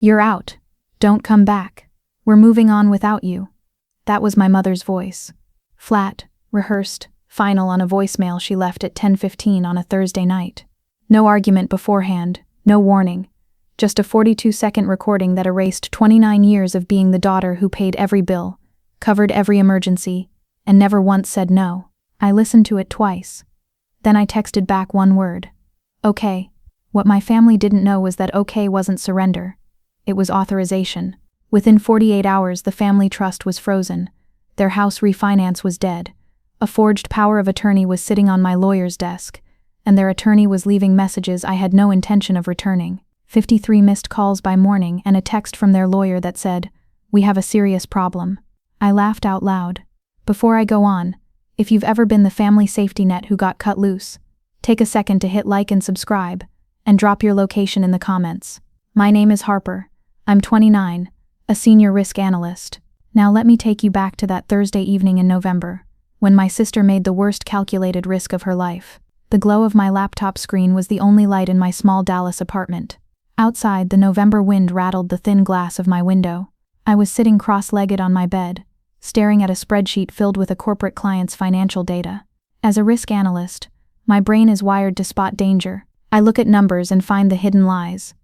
You're out. Don't come back. We're moving on without you. That was my mother's voice. Flat, rehearsed, final on a voicemail she left at 10:15 on a Thursday night. No argument beforehand, no warning. Just a 42-second recording that erased 29 years of being the daughter who paid every bill, covered every emergency, and never once said no. I listened to it twice. Then I texted back one word. Okay. What my family didn't know was that okay wasn't surrender. It was authorization. Within 48 hours, the family trust was frozen. Their house refinance was dead. A forged power of attorney was sitting on my lawyer's desk, and their attorney was leaving messages I had no intention of returning. 53 missed calls by morning and a text from their lawyer that said, "We have a serious problem." I laughed out loud. Before I go on, if you've ever been the family safety net who got cut loose, take a second to hit like and subscribe, and drop your location in the comments. My name is Harper. I'm 29, a senior risk analyst. Now let me take you back to that Thursday evening in November, when my sister made the worst calculated risk of her life. The glow of my laptop screen was the only light in my small Dallas apartment. Outside, the November wind rattled the thin glass of my window. I was sitting cross-legged on my bed, staring at a spreadsheet filled with a corporate client's financial data. As a risk analyst, my brain is wired to spot danger. I look at numbers and find the hidden lies.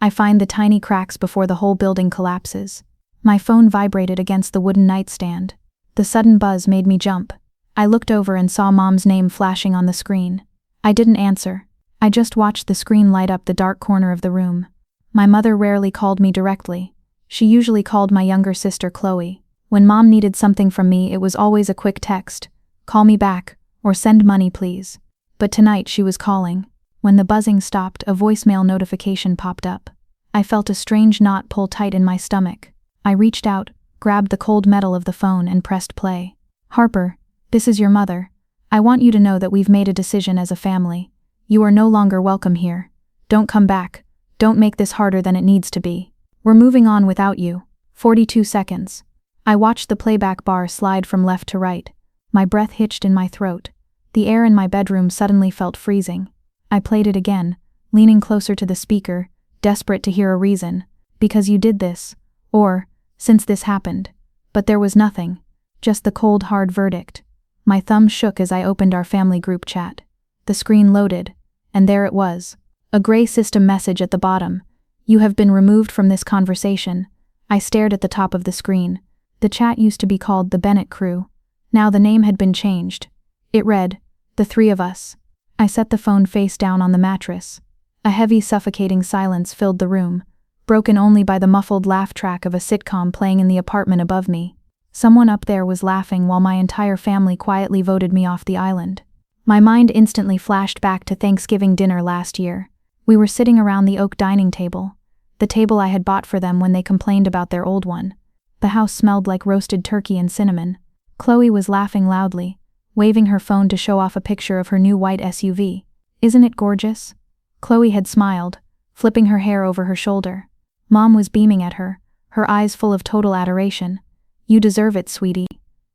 I find the tiny cracks before the whole building collapses. My phone vibrated against the wooden nightstand. The sudden buzz made me jump. I looked over and saw Mom's name flashing on the screen. I didn't answer. I just watched the screen light up the dark corner of the room. My mother rarely called me directly. She usually called my younger sister Chloe. When Mom needed something from me, it was always a quick text, "Call me back," or "Send money, please." But tonight she was calling. When the buzzing stopped, a voicemail notification popped up. I felt a strange knot pull tight in my stomach. I reached out, grabbed the cold metal of the phone, and pressed play. "Harper, this is your mother. I want you to know that we've made a decision as a family. You are no longer welcome here. Don't come back. Don't make this harder than it needs to be. We're moving on without you." 42 seconds. I watched the playback bar slide from left to right. My breath hitched in my throat. The air in my bedroom suddenly felt freezing. I played it again, leaning closer to the speaker, desperate to hear a reason. "Because you did this," or "since this happened." But there was nothing, just the cold, hard verdict. My thumb shook as I opened our family group chat. The screen loaded, and there it was. A gray system message at the bottom. "You have been removed from this conversation." I stared at the top of the screen. The chat used to be called the Bennett Crew. Now the name had been changed. It read, "The three of us." I set the phone face down on the mattress. A heavy, suffocating silence filled the room, broken only by the muffled laugh track of a sitcom playing in the apartment above me. Someone up there was laughing while my entire family quietly voted me off the island. My mind instantly flashed back to Thanksgiving dinner last year. We were sitting around the oak dining table, the table I had bought for them when they complained about their old one. The house smelled like roasted turkey and cinnamon. Chloe was laughing loudly, waving her phone to show off a picture of her new white SUV. "Isn't it gorgeous?" Chloe had smiled, flipping her hair over her shoulder. Mom was beaming at her, her eyes full of total adoration. "You deserve it, sweetie.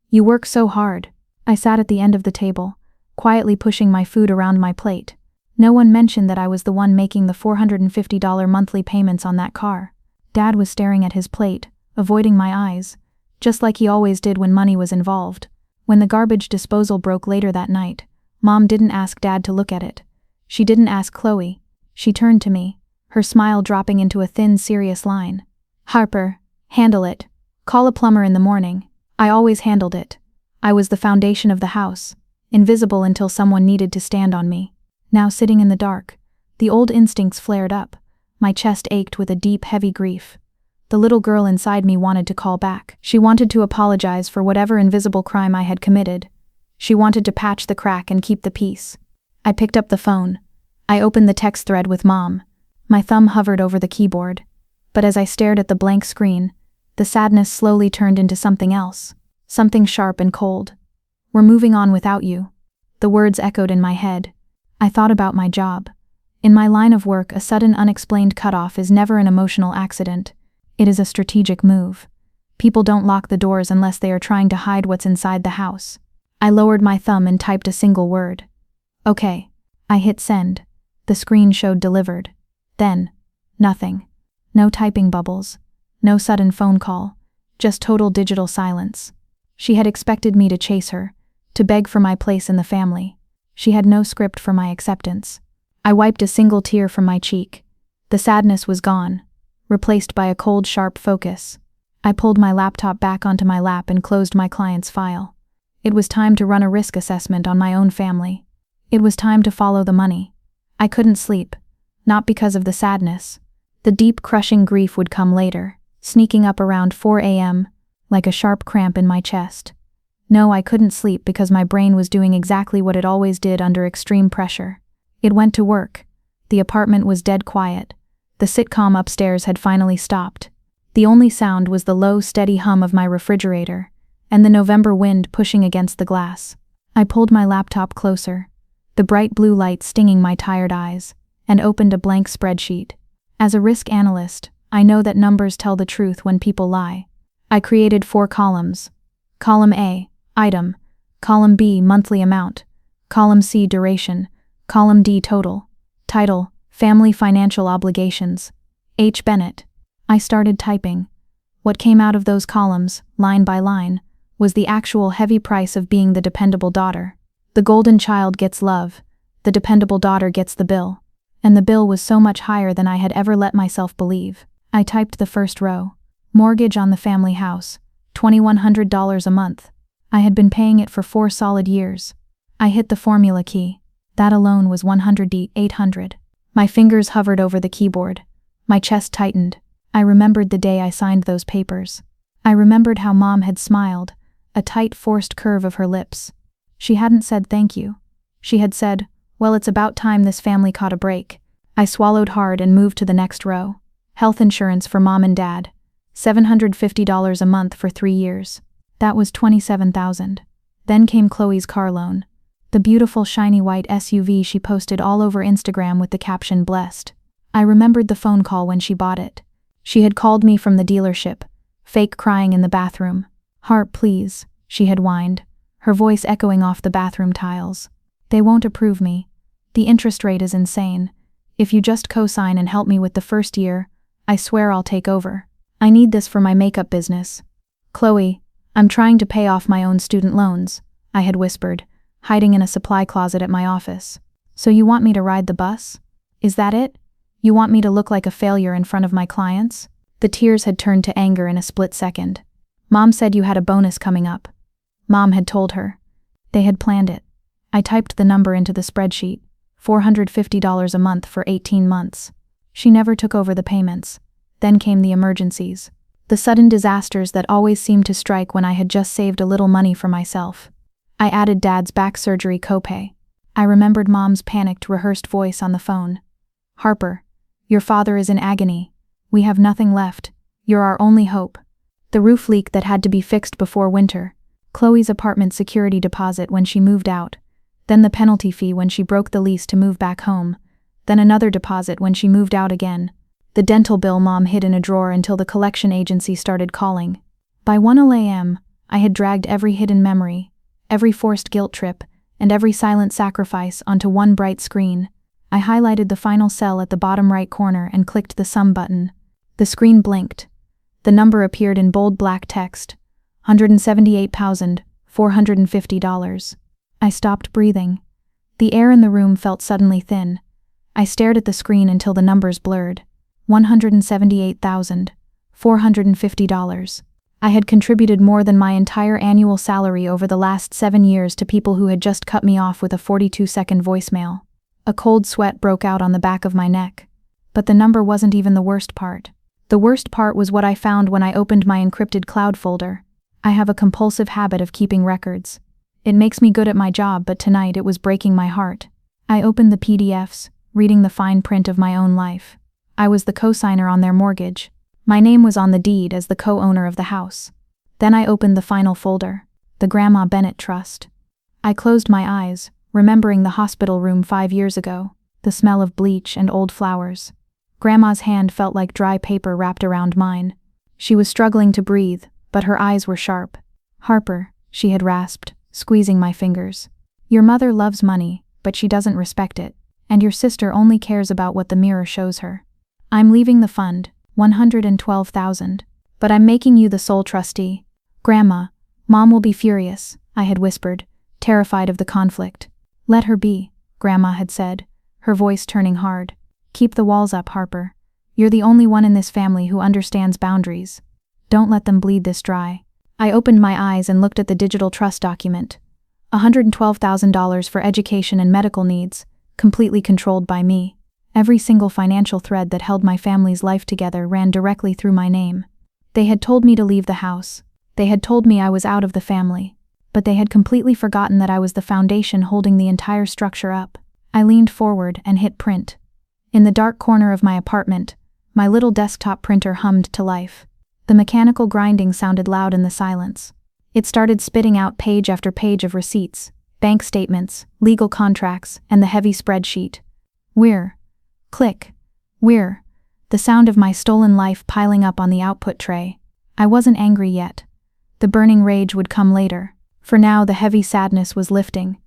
You work so hard." I sat at the end of the table, quietly pushing my food around my plate. No one mentioned that I was the one making the $450 monthly payments on that car. Dad was staring at his plate, avoiding my eyes, just like he always did when money was involved. When the garbage disposal broke later that night, Mom didn't ask Dad to look at it. She didn't ask Chloe. She turned to me, her smile dropping into a thin, serious line. "Harper, handle it. Call a plumber in the morning." I always handled it. I was the foundation of the house, invisible until someone needed to stand on me. Now sitting in the dark, the old instincts flared up. My chest ached with a deep, heavy grief. The little girl inside me wanted to call back. She wanted to apologize for whatever invisible crime I had committed. She wanted to patch the crack and keep the peace. I picked up the phone. I opened the text thread with Mom. My thumb hovered over the keyboard. But as I stared at the blank screen, the sadness slowly turned into something else. Something sharp and cold. "We're moving on without you." The words echoed in my head. I thought about my job. In my line of work, a sudden unexplained cutoff is never an emotional accident. It is a strategic move. People don't lock the doors unless they are trying to hide what's inside the house. I lowered my thumb and typed a single word. "Okay." I hit send. The screen showed delivered. Then, nothing. No typing bubbles. No sudden phone call. Just total digital silence. She had expected me to chase her, to beg for my place in the family. She had no script for my acceptance. I wiped a single tear from my cheek. The sadness was gone, replaced by a cold, sharp focus. I pulled my laptop back onto my lap and closed my client's file. It was time to run a risk assessment on my own family. It was time to follow the money. I couldn't sleep, not because of the sadness. The deep, crushing grief would come later, sneaking up around 4 a.m., like a sharp cramp in my chest. No, I couldn't sleep because my brain was doing exactly what it always did under extreme pressure. It went to work. The apartment was dead quiet. The sitcom upstairs had finally stopped. The only sound was the low, steady hum of my refrigerator, and the November wind pushing against the glass. I pulled my laptop closer, the bright blue light stinging my tired eyes, and opened a blank spreadsheet. As a risk analyst, I know that numbers tell the truth when people lie. I created 4 columns. Column A, item. Column B, monthly amount. Column C, duration. Column D, total. Title, Family Financial Obligations. H. Bennett. I started typing. What came out of those columns, line by line, was the actual heavy price of being the dependable daughter. The golden child gets love, the dependable daughter gets the bill. And the bill was so much higher than I had ever let myself believe. I typed the first row. Mortgage on the family house, $2,100 a month. I had been paying it for 4 solid years. I hit the formula key. That alone was $100,800. My fingers hovered over the keyboard. My chest tightened. I remembered the day I signed those papers. I remembered how Mom had smiled, a tight, forced curve of her lips. She hadn't said thank you. She had said, well, it's about time this family caught a break. I swallowed hard and moved to the next row. Health insurance for Mom and Dad. $750 a month for 3 years. That was $27,000. Then came Chloe's car loan. The beautiful shiny white SUV she posted all over Instagram with the caption blessed. I remembered the phone call when she bought it. She had called me from the dealership, fake crying in the bathroom. Heart, please, she had whined, her voice echoing off the bathroom tiles. They won't approve me. The interest rate is insane. If you just co-sign and help me with the first year, I swear I'll take over. I need this for my makeup business. Chloe, I'm trying to pay off my own student loans, I had whispered, hiding in a supply closet at my office. So you want me to ride the bus? Is that it? You want me to look like a failure in front of my clients? The tears had turned to anger in a split second. Mom said you had a bonus coming up. Mom had told her. They had planned it. I typed the number into the spreadsheet, $450 a month for 18 months. She never took over the payments. Then came the emergencies. The sudden disasters that always seemed to strike when I had just saved a little money for myself. I added Dad's back surgery copay. I remembered Mom's panicked, rehearsed voice on the phone. Harper, your father is in agony. We have nothing left. You're our only hope. The roof leak that had to be fixed before winter. Chloe's apartment security deposit when she moved out. Then the penalty fee when she broke the lease to move back home. Then another deposit when she moved out again. The dental bill Mom hid in a drawer until the collection agency started calling. By 1 a.m., I had dragged every hidden memory, every forced guilt trip, and every silent sacrifice onto one bright screen. I highlighted the final cell at the bottom right corner and clicked the sum button. The screen blinked. The number appeared in bold black text. $178,450. I stopped breathing. The air in the room felt suddenly thin. I stared at the screen until the numbers blurred. $178,450. I had contributed more than my entire annual salary over the last 7 years to people who had just cut me off with a 42-second voicemail. A cold sweat broke out on the back of my neck. But the number wasn't even the worst part. The worst part was what I found when I opened my encrypted cloud folder. I have a compulsive habit of keeping records. It makes me good at my job, but tonight it was breaking my heart. I opened the PDFs, reading the fine print of my own life. I was the co-signer on their mortgage. My name was on the deed as the co-owner of the house. Then I opened the final folder, the Grandma Bennett Trust. I closed my eyes, remembering the hospital room 5 years ago, the smell of bleach and old flowers. Grandma's hand felt like dry paper wrapped around mine. She was struggling to breathe, but her eyes were sharp. Harper, she had rasped, squeezing my fingers. Your mother loves money, but she doesn't respect it, and your sister only cares about what the mirror shows her. I'm leaving the fund, $112,000. But I'm making you the sole trustee. Grandma, Mom will be furious, I had whispered, terrified of the conflict. Let her be, Grandma had said, her voice turning hard. Keep the walls up, Harper. You're the only one in this family who understands boundaries. Don't let them bleed this dry. I opened my eyes and looked at the digital trust document. $112,000 for education and medical needs, completely controlled by me. Every single financial thread that held my family's life together ran directly through my name. They had told me to leave the house. They had told me I was out of the family. But they had completely forgotten that I was the foundation holding the entire structure up. I leaned forward and hit print. In the dark corner of my apartment, my little desktop printer hummed to life. The mechanical grinding sounded loud in the silence. It started spitting out page after page of receipts, bank statements, legal contracts, and the heavy spreadsheet. Whir. Click. Whir. The sound of my stolen life piling up on the output tray. I wasn't angry yet. The burning rage would come later. For now the heavy sadness was lifting,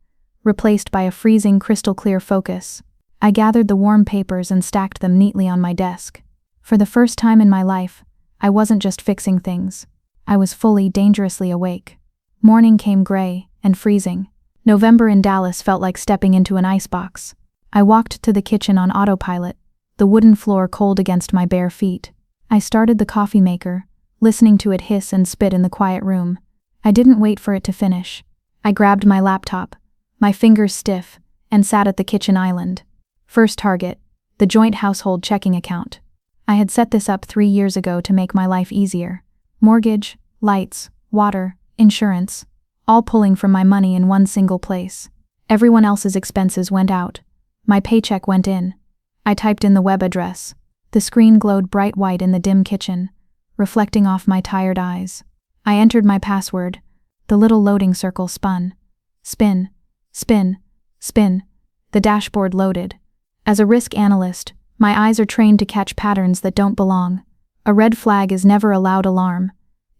replaced by a freezing crystal-clear focus. I gathered the warm papers and stacked them neatly on my desk. For the first time in my life, I wasn't just fixing things. I was fully, dangerously awake. Morning came gray and freezing. November in Dallas felt like stepping into an icebox. I walked to the kitchen on autopilot, the wooden floor cold against my bare feet. I started the coffee maker, listening to it hiss and spit in the quiet room. I didn't wait for it to finish. I grabbed my laptop, my fingers stiff, and sat at the kitchen island. First target, the joint household checking account. I had set this up 3 years ago to make my life easier. Mortgage, lights, water, insurance, all pulling from my money in one single place. Everyone else's expenses went out. My paycheck went in. I typed in the web address. The screen glowed bright white in the dim kitchen, reflecting off my tired eyes. I entered my password. The little loading circle spun. Spin, spin, spin. The dashboard loaded. As a risk analyst, my eyes are trained to catch patterns that don't belong. A red flag is never a loud alarm.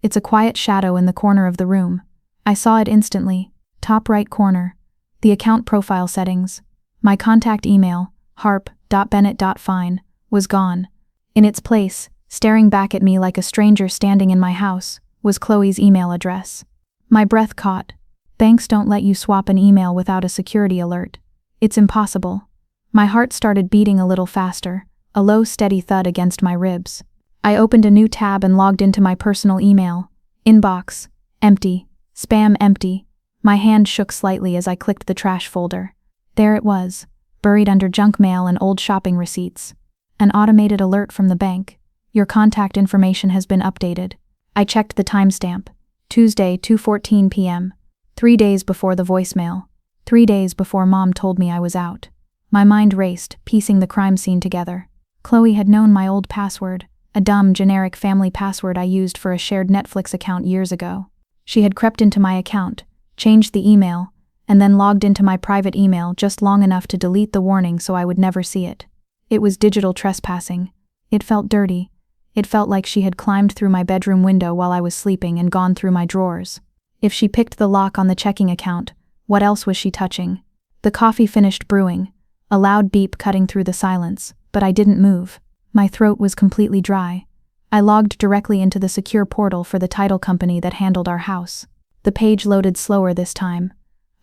It's a quiet shadow in the corner of the room. I saw it instantly. Top right corner. The account profile settings. My contact email, harp.bennett.fine, was gone. In its place, staring back at me like a stranger standing in my house, was Chloe's email address. My breath caught. Banks don't let you swap an email without a security alert. It's impossible. My heart started beating a little faster, a low steady thud against my ribs. I opened a new tab and logged into my personal email. Inbox, empty. Spam empty. My hand shook slightly as I clicked the trash folder. There it was, buried under junk mail and old shopping receipts. An automated alert from the bank. Your contact information has been updated. I checked the timestamp. Tuesday, 2:14 p.m. 3 days before the voicemail. 3 days before Mom told me I was out. My mind raced, piecing the crime scene together. Chloe had known my old password, a dumb, generic family password I used for a shared Netflix account years ago. She had crept into my account, changed the email, and then logged into my private email just long enough to delete the warning so I would never see it. It was digital trespassing. It felt dirty. It felt like she had climbed through my bedroom window while I was sleeping and gone through my drawers. If she picked the lock on the checking account, what else was she touching? The coffee finished brewing, a loud beep cutting through the silence, but I didn't move. My throat was completely dry. I logged directly into the secure portal for the title company that handled our house. The page loaded slower this time.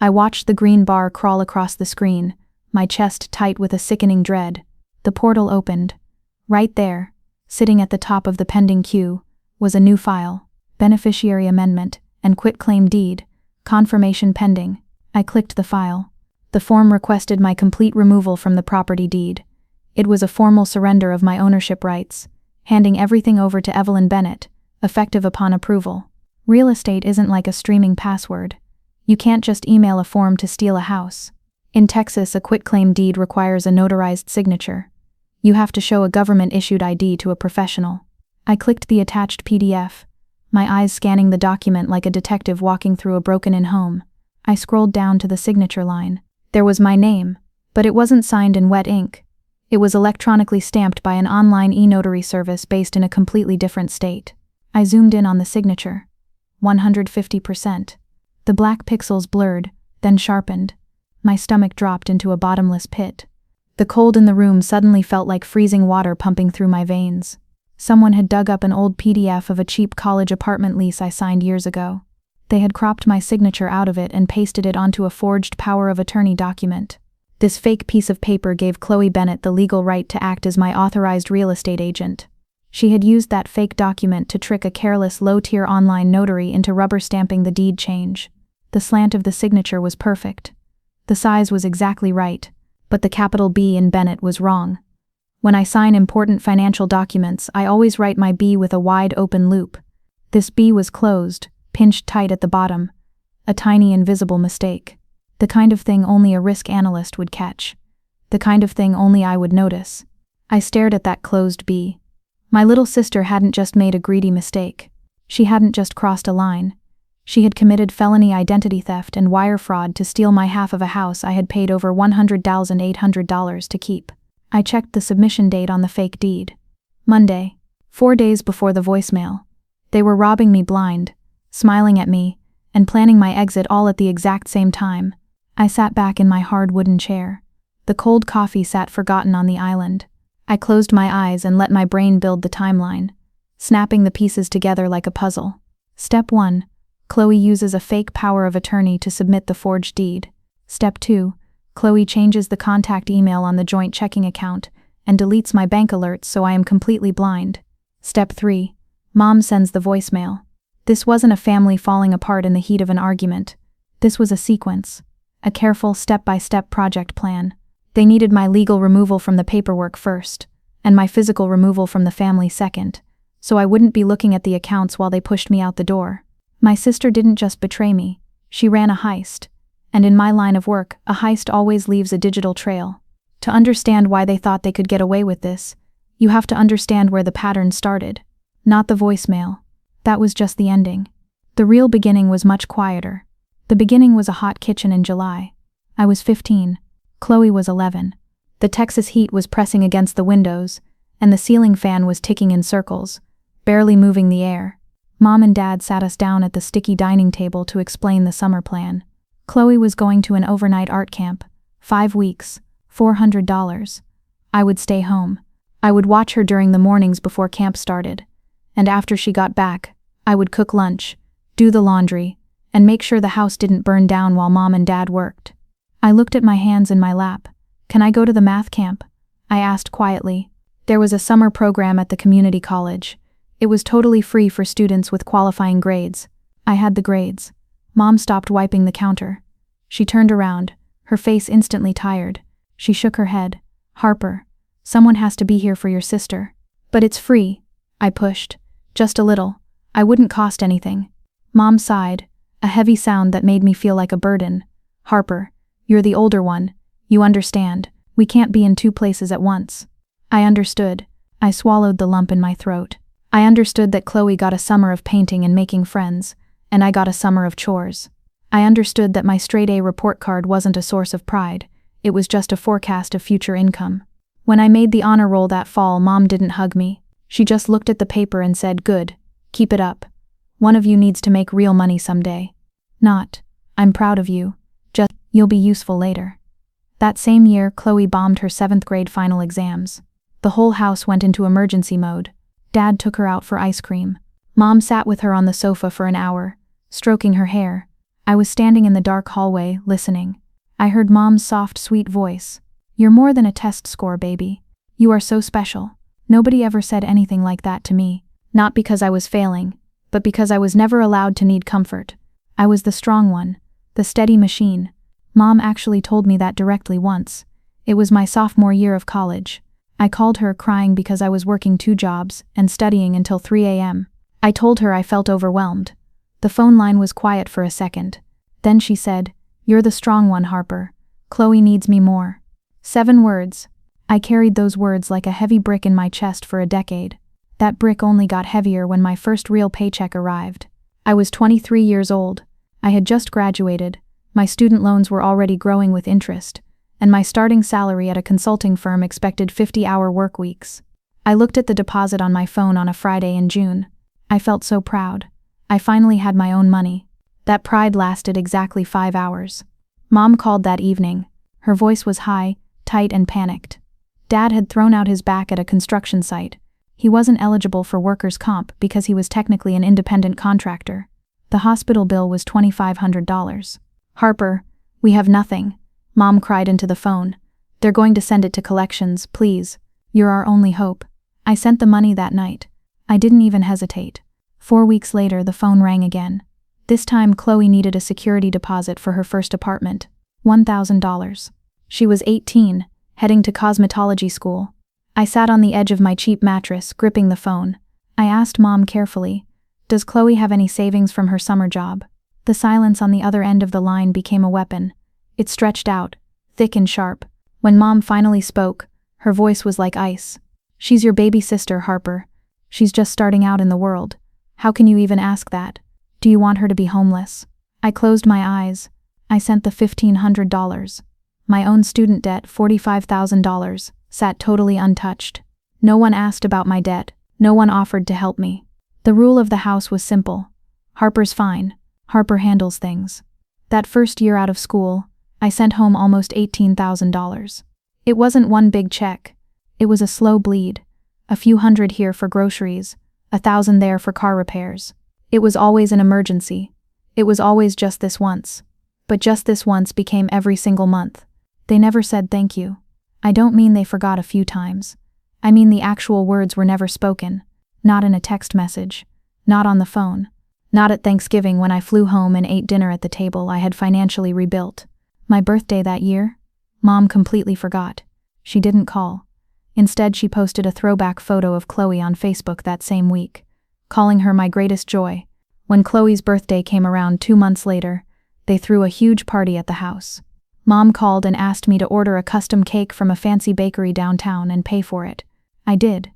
I watched the green bar crawl across the screen, my chest tight with a sickening dread. The portal opened. Right there, sitting at the top of the pending queue, was a new file, beneficiary amendment, and quitclaim deed, confirmation pending. I clicked the file. The form requested my complete removal from the property deed. It was a formal surrender of my ownership rights, handing everything over to Evelyn Bennett, effective upon approval. Real estate isn't like a streaming password. You can't just email a form to steal a house. In Texas, a quitclaim deed requires a notarized signature. You have to show a government-issued ID to a professional. I clicked the attached PDF, my eyes scanning the document like a detective walking through a broken-in home. I scrolled down to the signature line. There was my name, but it wasn't signed in wet ink. It was electronically stamped by an online e-notary service based in a completely different state. I zoomed in on the signature. 150%. The black pixels blurred, then sharpened. My stomach dropped into a bottomless pit. The cold in the room suddenly felt like freezing water pumping through my veins. Someone had dug up an old PDF of a cheap college apartment lease I signed years ago. They had cropped my signature out of it and pasted it onto a forged power of attorney document. This fake piece of paper gave Chloe Bennett the legal right to act as my authorized real estate agent. She had used that fake document to trick a careless, low-tier online notary into rubber stamping the deed change. The slant of the signature was perfect. The size was exactly right, but the capital B in Bennett was wrong. When I sign important financial documents, I always write my B with a wide open loop. This B was closed, pinched tight at the bottom. A tiny invisible mistake. The kind of thing only a risk analyst would catch. The kind of thing only I would notice. I stared at that closed B. My little sister hadn't just made a greedy mistake. She hadn't just crossed a line. She had committed felony identity theft and wire fraud to steal my half of a house I had paid over $100,800 to keep. I checked the submission date on the fake deed. Monday, 4 days before the voicemail. They were robbing me blind, smiling at me, and planning my exit all at the exact same time. I sat back in my hard wooden chair. The cold coffee sat forgotten on the island. I closed my eyes and let my brain build the timeline, snapping the pieces together like a puzzle. Step 1. Chloe uses a fake power of attorney to submit the forged deed. Step 2. Chloe changes the contact email on the joint checking account and deletes my bank alerts so I am completely blind. Step 3. Mom sends the voicemail. This wasn't a family falling apart in the heat of an argument. This was a sequence. A careful step-by-step project plan. They needed my legal removal from the paperwork first, and my physical removal from the family second, so I wouldn't be looking at the accounts while they pushed me out the door. My sister didn't just betray me, she ran a heist. And in my line of work, a heist always leaves a digital trail. To understand why they thought they could get away with this, you have to understand where the pattern started. Not the voicemail. That was just the ending. The real beginning was much quieter. The beginning was a hot kitchen in July. I was 15. Chloe was 11. The Texas heat was pressing against the windows, and the ceiling fan was ticking in circles, barely moving the air. Mom and Dad sat us down at the sticky dining table to explain the summer plan. Chloe was going to an overnight art camp, 5 weeks, $400. I would stay home. I would watch her during the mornings before camp started, and after she got back, I would cook lunch, do the laundry, and make sure the house didn't burn down while Mom and Dad worked. I looked at my hands in my lap. Can I go to the math camp? I asked quietly. There was a summer program at the community college. It was totally free for students with qualifying grades. I had the grades. Mom stopped wiping the counter. She turned around, her face instantly tired. She shook her head. Harper, someone has to be here for your sister. But it's free. I pushed. Just a little. I wouldn't cost anything. Mom sighed, a heavy sound that made me feel like a burden. Harper, you're the older one. You understand. We can't be in 2 places at once. I understood. I swallowed the lump in my throat. I understood that Chloe got a summer of painting and making friends, and I got a summer of chores. I understood that my straight-A report card wasn't a source of pride, it was just a forecast of future income. When I made the honor roll that fall, Mom didn't hug me. She just looked at the paper and said, "Good, keep it up. One of you needs to make real money someday." Not, "I'm proud of you," just, "You'll be useful later." That same year, Chloe bombed her 7th grade final exams. The whole house went into emergency mode. Dad took her out for ice cream. Mom sat with her on the sofa for an hour, stroking her hair. I was standing in the dark hallway, listening. I heard Mom's soft, sweet voice. "You're more than a test score, baby. You are so special." Nobody ever said anything like that to me, not because I was failing, but because I was never allowed to need comfort. I was the strong one, the steady machine. Mom actually told me that directly once. It was my sophomore year of college. I called her crying because I was working 2 jobs and studying until 3 a.m. I told her I felt overwhelmed. The phone line was quiet for a second. Then she said, "You're the strong one, Harper. Chloe needs me more." 7 words. I carried those words like a heavy brick in my chest for a decade. That brick only got heavier when my first real paycheck arrived. I was 23 years old. I had just graduated. My student loans were already growing with interest, and my starting salary at a consulting firm expected 50-hour work weeks. I looked at the deposit on my phone on a Friday in June. I felt so proud. I finally had my own money. That pride lasted exactly 5 hours. Mom called that evening. Her voice was high, tight, and panicked. Dad had thrown out his back at a construction site. He wasn't eligible for workers' comp because he was technically an independent contractor. The hospital bill was $2,500. "Harper, we have nothing," Mom cried into the phone. "They're going to send it to collections, please. You're our only hope." I sent the money that night. I didn't even hesitate. 4 weeks later, the phone rang again. This time, Chloe needed a security deposit for her first apartment. $1,000. She was 18, heading to cosmetology school. I sat on the edge of my cheap mattress, gripping the phone. I asked Mom carefully, "Does Chloe have any savings from her summer job?" The silence on the other end of the line became a weapon. It stretched out, thick and sharp. When Mom finally spoke, her voice was like ice. "She's your baby sister, Harper. She's just starting out in the world. How can you even ask that? Do you want her to be homeless?" I closed my eyes. I sent the $1,500. My own student debt, $45,000, sat totally untouched. No one asked about my debt. No one offered to help me. The rule of the house was simple. Harper's fine. Harper handles things. That first year out of school, I sent home almost $18,000. It wasn't one big check. It was a slow bleed. A few hundred here for groceries, 1,000 there for car repairs. It was always an emergency. It was always just this once. But just this once became every single month. They never said thank you. I don't mean they forgot a few times. I mean the actual words were never spoken. Not in a text message. Not on the phone. Not at Thanksgiving when I flew home and ate dinner at the table I had financially rebuilt. My birthday that year? Mom completely forgot. She didn't call. Instead, she posted a throwback photo of Chloe on Facebook that same week, calling her my greatest joy. When Chloe's birthday came around 2 months later, they threw a huge party at the house. Mom called and asked me to order a custom cake from a fancy bakery downtown and pay for it. I did.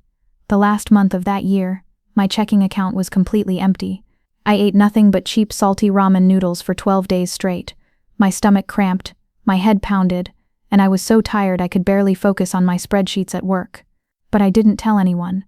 The last month of that year, my checking account was completely empty. I ate nothing but cheap salty ramen noodles for 12 days straight. My stomach cramped, my head pounded, and I was so tired I could barely focus on my spreadsheets at work. But I didn't tell anyone.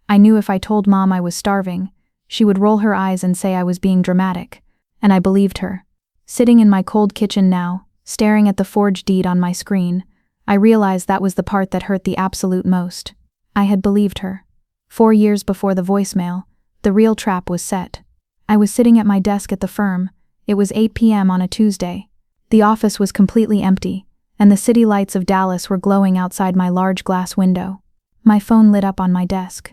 I knew if I told Mom I was starving, she would roll her eyes and say I was being dramatic, and I believed her. Sitting in my cold kitchen now, staring at the forged deed on my screen, I realized that was the part that hurt the absolute most. I had believed her. 4 years before the voicemail, the real trap was set. I was sitting at my desk at the firm. It was 8 p.m. on a Tuesday. The office was completely empty, and the city lights of Dallas were glowing outside my large glass window. My phone lit up on my desk.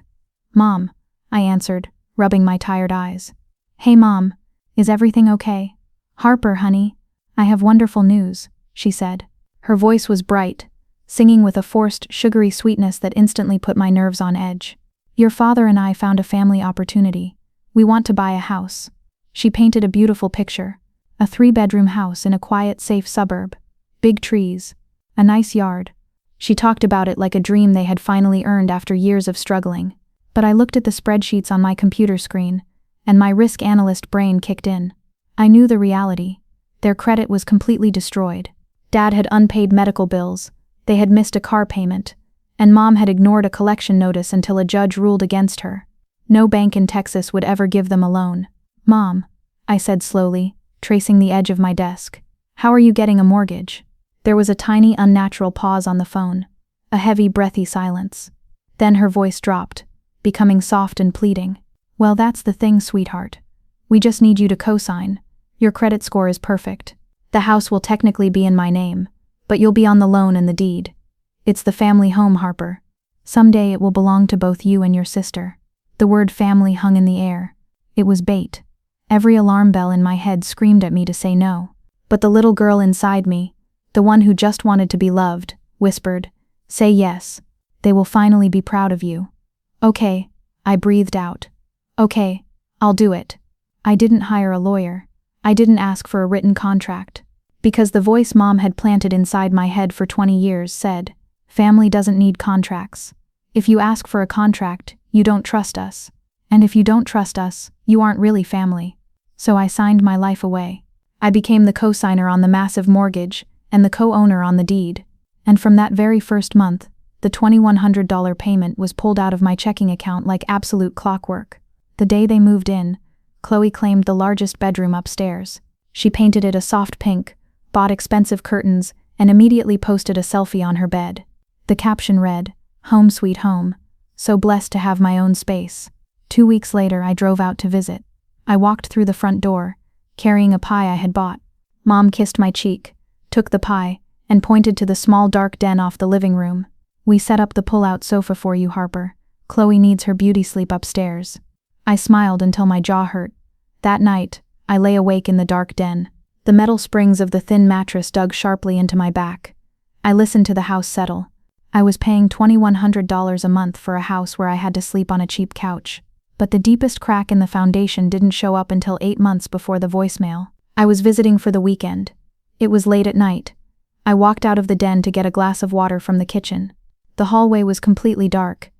"Mom," I answered, rubbing my tired eyes. "Hey Mom, is everything okay?" "Harper, honey, I have wonderful news," she said. Her voice was bright, singing with a forced, sugary sweetness that instantly put my nerves on edge. "Your father and I found a family opportunity. We want to buy a house." She painted a beautiful picture. A 3-bedroom house in a quiet, safe suburb. Big trees. A nice yard. She talked about it like a dream they had finally earned after years of struggling. But I looked at the spreadsheets on my computer screen, and my risk analyst brain kicked in. I knew the reality. Their credit was completely destroyed. Dad had unpaid medical bills, they had missed a car payment, and Mom had ignored a collection notice until a judge ruled against her. No bank in Texas would ever give them a loan. "Mom," I said slowly, tracing the edge of my desk, "how are you getting a mortgage?" There was a tiny, unnatural pause on the phone, a heavy, breathy silence. Then her voice dropped, becoming soft and pleading. "Well, that's the thing, sweetheart. We just need you to co-sign. Your credit score is perfect. The house will technically be in my name, but you'll be on the loan and the deed. It's the family home, Harper. Someday it will belong to both you and your sister." The word family hung in the air. It was bait. Every alarm bell in my head screamed at me to say no. But the little girl inside me, the one who just wanted to be loved, whispered, "Say yes. They will finally be proud of you." "Okay," I breathed out. "Okay, I'll do it." I didn't hire a lawyer. I didn't ask for a written contract. Because the voice Mom had planted inside my head for 20 years said, "Family doesn't need contracts. If you ask for a contract, you don't trust us. And if you don't trust us, you aren't really family." So I signed my life away. I became the co-signer on the massive mortgage and the co-owner on the deed. And from that very first month, the $2,100 payment was pulled out of my checking account like absolute clockwork. The day they moved in, Chloe claimed the largest bedroom upstairs. She painted it a soft pink, bought expensive curtains, and immediately posted a selfie on her bed. The caption read, "Home sweet home. so blessed to have my own space. 2 weeks later, I drove out to visit. I walked through the front door, carrying a pie I had bought. Mom kissed my cheek, took the pie, and pointed to the small dark den off the living room. "We set up the pull-out sofa for you, Harper. Chloe needs her beauty sleep upstairs." I smiled until my jaw hurt. That night, I lay awake in the dark den. The metal springs of the thin mattress dug sharply into my back. I listened to the house settle. I was paying $2,100 a month for a house where I had to sleep on a cheap couch. But the deepest crack in the foundation didn't show up until 8 months before the voicemail. I was visiting for the weekend. It was late at night. I walked out of the den to get a glass of water from the kitchen. The hallway was completely dark.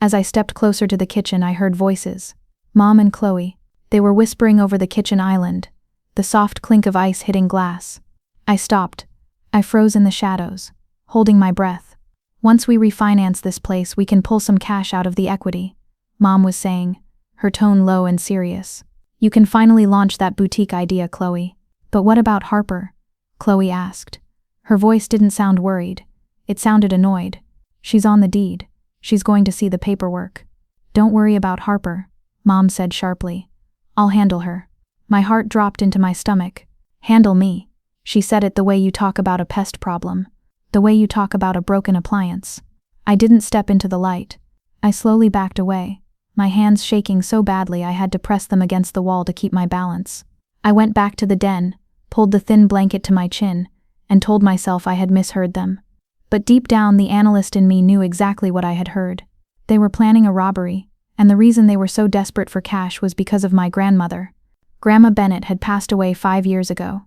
As I stepped closer to the kitchen, I heard voices. Mom and Chloe. They were whispering over the kitchen island, the soft clink of ice hitting glass. I stopped. I froze in the shadows, holding my breath. "Once we refinance this place, we can pull some cash out of the equity," Mom was saying, her tone low and serious. "You can finally launch that boutique idea, Chloe." "But what about Harper?" Chloe asked. Her voice didn't sound worried. It sounded annoyed. "She's on the deed. She's going to see the paperwork." "Don't worry about Harper," Mom said sharply. "I'll handle her." My heart dropped into my stomach. "Handle me?" She said it the way you talk about a pest problem. The way you talk about a broken appliance. I didn't step into the light. I slowly backed away, my hands shaking so badly I had to press them against the wall to keep my balance. I went back to the den, pulled the thin blanket to my chin, and told myself I had misheard them. But deep down, the analyst in me knew exactly what I had heard. They were planning a robbery, and the reason they were so desperate for cash was because of my grandmother. Grandma Bennett had passed away 5 years ago.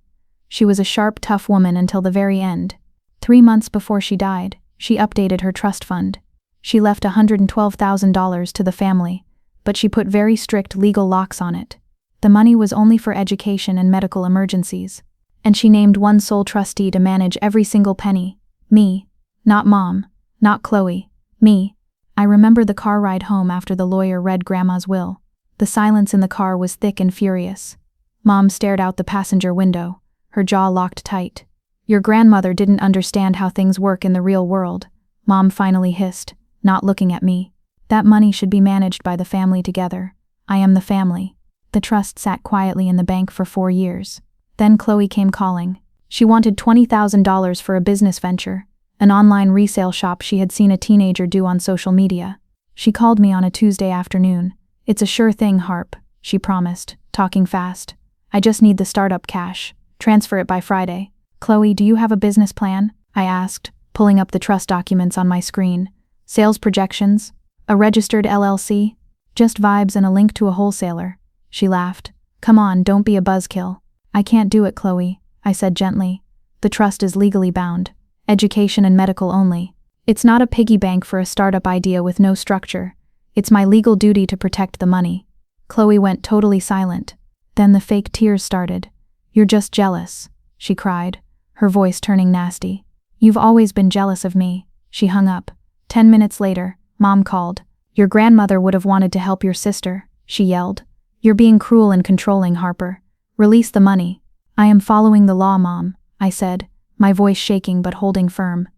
She was a sharp, tough woman until the very end. 3 months before she died, she updated her trust fund. She left $112,000 to the family, but she put very strict legal locks on it. The money was only for education and medical emergencies. And she named one sole trustee to manage every single penny. Me. Not Mom. Not Chloe. Me. I remember the car ride home after the lawyer read Grandma's will. The silence in the car was thick and furious. Mom stared out the passenger window, her jaw locked tight. "Your grandmother didn't understand how things work in the real world," Mom finally hissed, not looking at me. "That money should be managed by the family together. I am the family." The trust sat quietly in the bank for 4 years. Then Chloe came calling. She wanted $20,000 for a business venture, an online resale shop she had seen a teenager do on social media. She called me on a Tuesday afternoon. "It's a sure thing, Harp," she promised, talking fast. "I just need the startup cash. Transfer it by Friday." "Chloe, do you have a business plan?" I asked, pulling up the trust documents on my screen. "Sales projections? A registered LLC?" "Just vibes and a link to a wholesaler." She laughed. "Come on, don't be a buzzkill." "I can't do it, Chloe," I said gently. "The trust is legally bound. Education and medical only. It's not a piggy bank for a startup idea with no structure. It's my legal duty to protect the money." Chloe went totally silent. Then the fake tears started. "You're just jealous," she cried, her voice turning nasty. "You've always been jealous of me." She hung up. 10 minutes later, Mom called. "Your grandmother would have wanted to help your sister," she yelled. "You're being cruel and controlling, Harper. Release the money." "I am following the law, Mom," I said, my voice shaking but holding firm.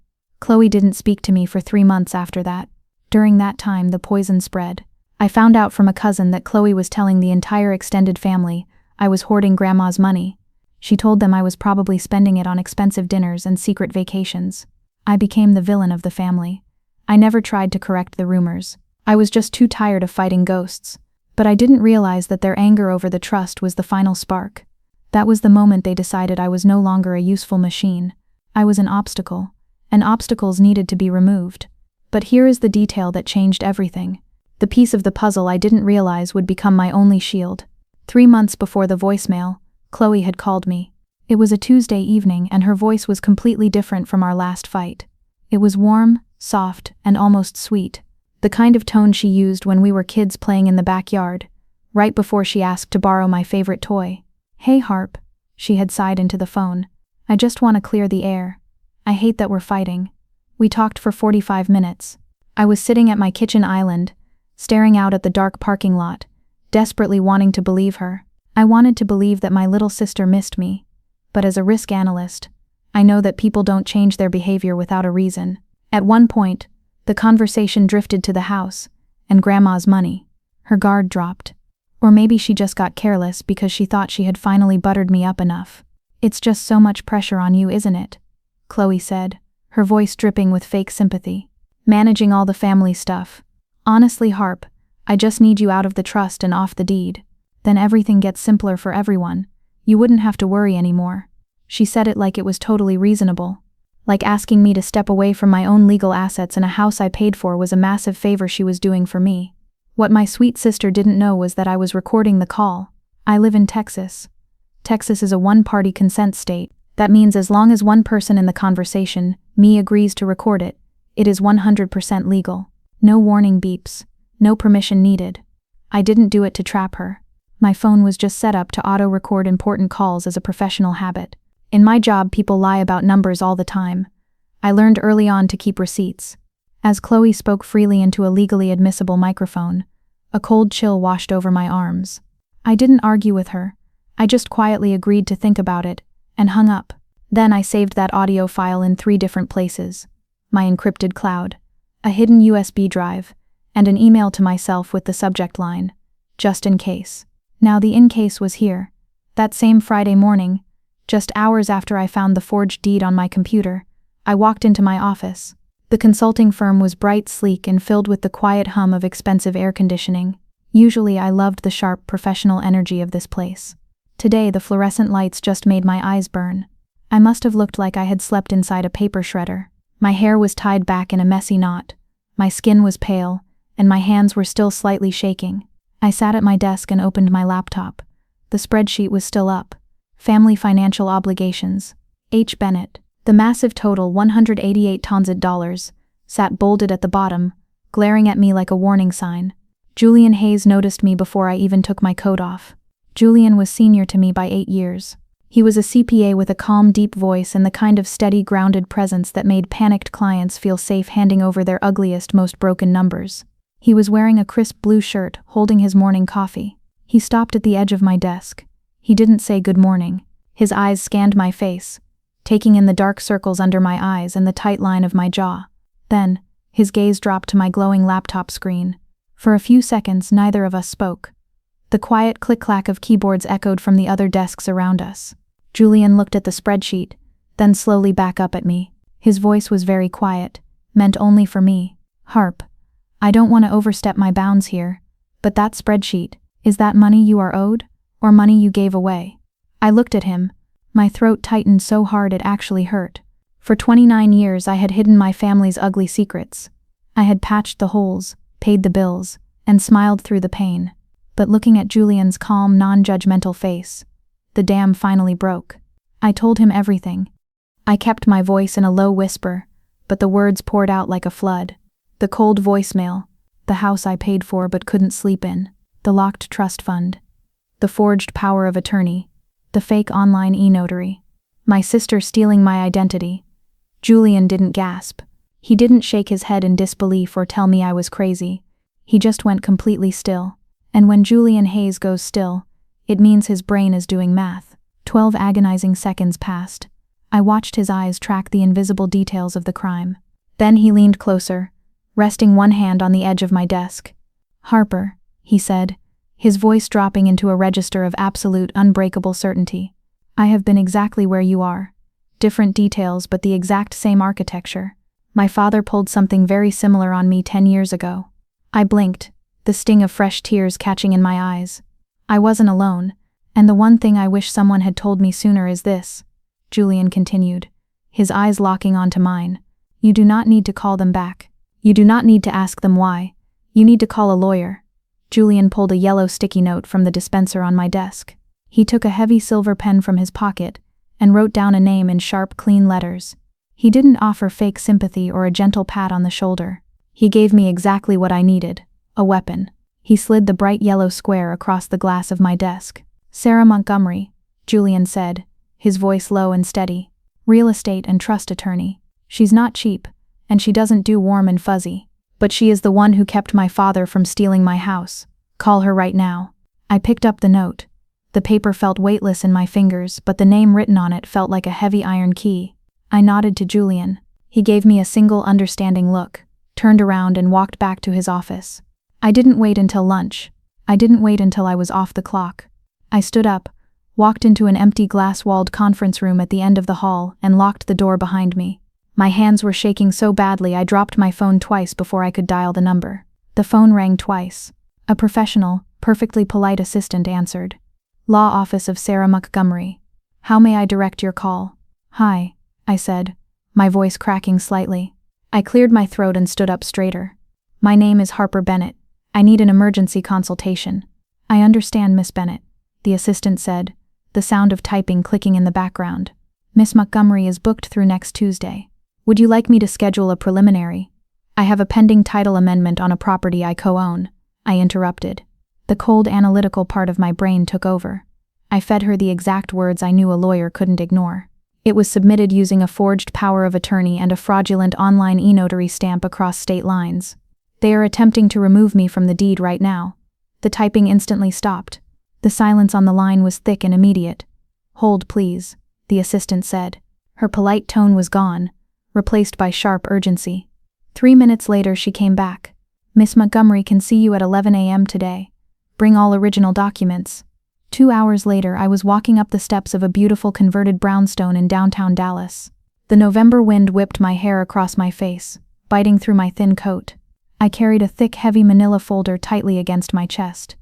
Chloe didn't speak to me for 3 months after that. During that time, the poison spread. I found out from a cousin that Chloe was telling the entire extended family I was hoarding Grandma's money. She told them I was probably spending it on expensive dinners and secret vacations. I became the villain of the family. I never tried to correct the rumors. I was just too tired of fighting ghosts. But I didn't realize that their anger over the trust was the final spark. That was the moment they decided I was no longer a useful machine. I was an obstacle, and obstacles needed to be removed. But here is the detail that changed everything. The piece of the puzzle I didn't realize would become my only shield. 3 months before the voicemail, Chloe had called me. It was a Tuesday evening, and her voice was completely different from our last fight. It was warm, soft, and almost sweet. The kind of tone she used when we were kids playing in the backyard, right before she asked to borrow my favorite toy. "Hey, Harp," she had sighed into the phone. "I just want to clear the air. I hate that we're fighting." We talked for 45 minutes. I was sitting at my kitchen island, staring out at the dark parking lot, desperately wanting to believe her. I wanted to believe that my little sister missed me. But as a risk analyst, I know that people don't change their behavior without a reason. At one point, the conversation drifted to the house, and Grandma's money. Her guard dropped. Or maybe she just got careless because she thought she had finally buttered me up enough. It's just so much pressure on you, isn't it? Chloe said, her voice dripping with fake sympathy. Managing all the family stuff. Honestly, Harp, I just need you out of the trust and off the deed. Then everything gets simpler for everyone. You wouldn't have to worry anymore. She said it like it was totally reasonable. Like asking me to step away from my own legal assets and a house I paid for was a massive favor she was doing for me. What my sweet sister didn't know was that I was recording the call. I live in Texas. Texas is a one-party consent state. That means as long as one person in the conversation, me, agrees to record it, it is 100% legal. No warning beeps. No permission needed. I didn't do it to trap her. My phone was just set up to auto-record important calls as a professional habit. In my job, people lie about numbers all the time. I learned early on to keep receipts. As Chloe spoke freely into a legally admissible microphone, a cold chill washed over my arms. I didn't argue with her. I just quietly agreed to think about it, and hung up. Then I saved that audio file in 3 different places. My encrypted cloud, a hidden USB drive, and an email to myself with the subject line, just in case. Now the in case was here. That same Friday morning, just hours after I found the forged deed on my computer, I walked into my office. The consulting firm was bright, sleek, and filled with the quiet hum of expensive air conditioning. Usually I loved the sharp, professional energy of this place. Today the fluorescent lights just made my eyes burn. I must have looked like I had slept inside a paper shredder. My hair was tied back in a messy knot. My skin was pale, and my hands were still slightly shaking. I sat at my desk and opened my laptop. The spreadsheet was still up. Family financial obligations. H. Bennett. The massive total, $188,000, sat bolded at the bottom, glaring at me like a warning sign. Julian Hayes noticed me before I even took my coat off. Julian was senior to me by 8 years. He was a CPA with a calm, deep voice and the kind of steady, grounded presence that made panicked clients feel safe handing over their ugliest, most broken numbers. He was wearing a crisp blue shirt, holding his morning coffee. He stopped at the edge of my desk. He didn't say good morning. His eyes scanned my face, taking in the dark circles under my eyes and the tight line of my jaw. Then, his gaze dropped to my glowing laptop screen. For a few seconds, neither of us spoke. The quiet click-clack of keyboards echoed from the other desks around us. Julian looked at the spreadsheet, then slowly back up at me. His voice was very quiet, meant only for me. Harp, I don't want to overstep my bounds here, but that spreadsheet, is that money you are owed, or money you gave away? I looked at him. My throat tightened so hard it actually hurt. For 29 years I had hidden my family's ugly secrets. I had patched the holes, paid the bills, and smiled through the pain. But looking at Julian's calm, non-judgmental face, the dam finally broke. I told him everything. I kept my voice in a low whisper, but the words poured out like a flood. The cold voicemail, the house I paid for but couldn't sleep in, the locked trust fund, the forged power of attorney, the fake online e-notary, my sister stealing my identity. Julian didn't gasp. He didn't shake his head in disbelief or tell me I was crazy. He just went completely still. And when Julian Hayes goes still, it means his brain is doing math. 12 agonizing seconds passed. I watched his eyes track the invisible details of the crime. Then he leaned closer, resting one hand on the edge of my desk. Harper, he said, his voice dropping into a register of absolute, unbreakable certainty. I have been exactly where you are. Different details, but the exact same architecture. My father pulled something very similar on me 10 years ago. I blinked, the sting of fresh tears catching in my eyes. I wasn't alone, and the one thing I wish someone had told me sooner is this, Julian continued, his eyes locking onto mine. You do not need to call them back. You do not need to ask them why. You need to call a lawyer. Julian pulled a yellow sticky note from the dispenser on my desk. He took a heavy silver pen from his pocket and wrote down a name in sharp, clean letters. He didn't offer fake sympathy or a gentle pat on the shoulder. He gave me exactly what I needed, a weapon. He slid the bright yellow square across the glass of my desk. Sarah Montgomery, Julian said, his voice low and steady. Real estate and trust attorney. She's not cheap, and she doesn't do warm and fuzzy. But she is the one who kept my father from stealing my house. Call her right now. I picked up the note. The paper felt weightless in my fingers, but the name written on it felt like a heavy iron key. I nodded to Julian. He gave me a single understanding look, turned around and walked back to his office. I didn't wait until lunch. I didn't wait until I was off the clock. I stood up, walked into an empty glass-walled conference room at the end of the hall, and locked the door behind me. My hands were shaking so badly I dropped my phone twice before I could dial the number. The phone rang twice. A professional, perfectly polite assistant answered. Law Office of Sarah Montgomery. How may I direct your call? Hi, I said, my voice cracking slightly. I cleared my throat and stood up straighter. My name is Harper Bennett. I need an emergency consultation. I understand, Miss Bennett, the assistant said, the sound of typing clicking in the background. Miss Montgomery is booked through next Tuesday. Would you like me to schedule a preliminary? I have a pending title amendment on a property I co-own, I interrupted. The cold analytical part of my brain took over. I fed her the exact words I knew a lawyer couldn't ignore. It was submitted using a forged power of attorney and a fraudulent online e-notary stamp across state lines. They are attempting to remove me from the deed right now. The typing instantly stopped. The silence on the line was thick and immediate. Hold, please, the assistant said. Her polite tone was gone, replaced by sharp urgency. 3 minutes later she came back. Miss Montgomery can see you at 11 a.m. today. Bring all original documents. 2 hours later I was walking up the steps of a beautiful converted brownstone in downtown Dallas. The November wind whipped my hair across my face, biting through my thin coat. I carried a thick, heavy manila folder tightly against my chest.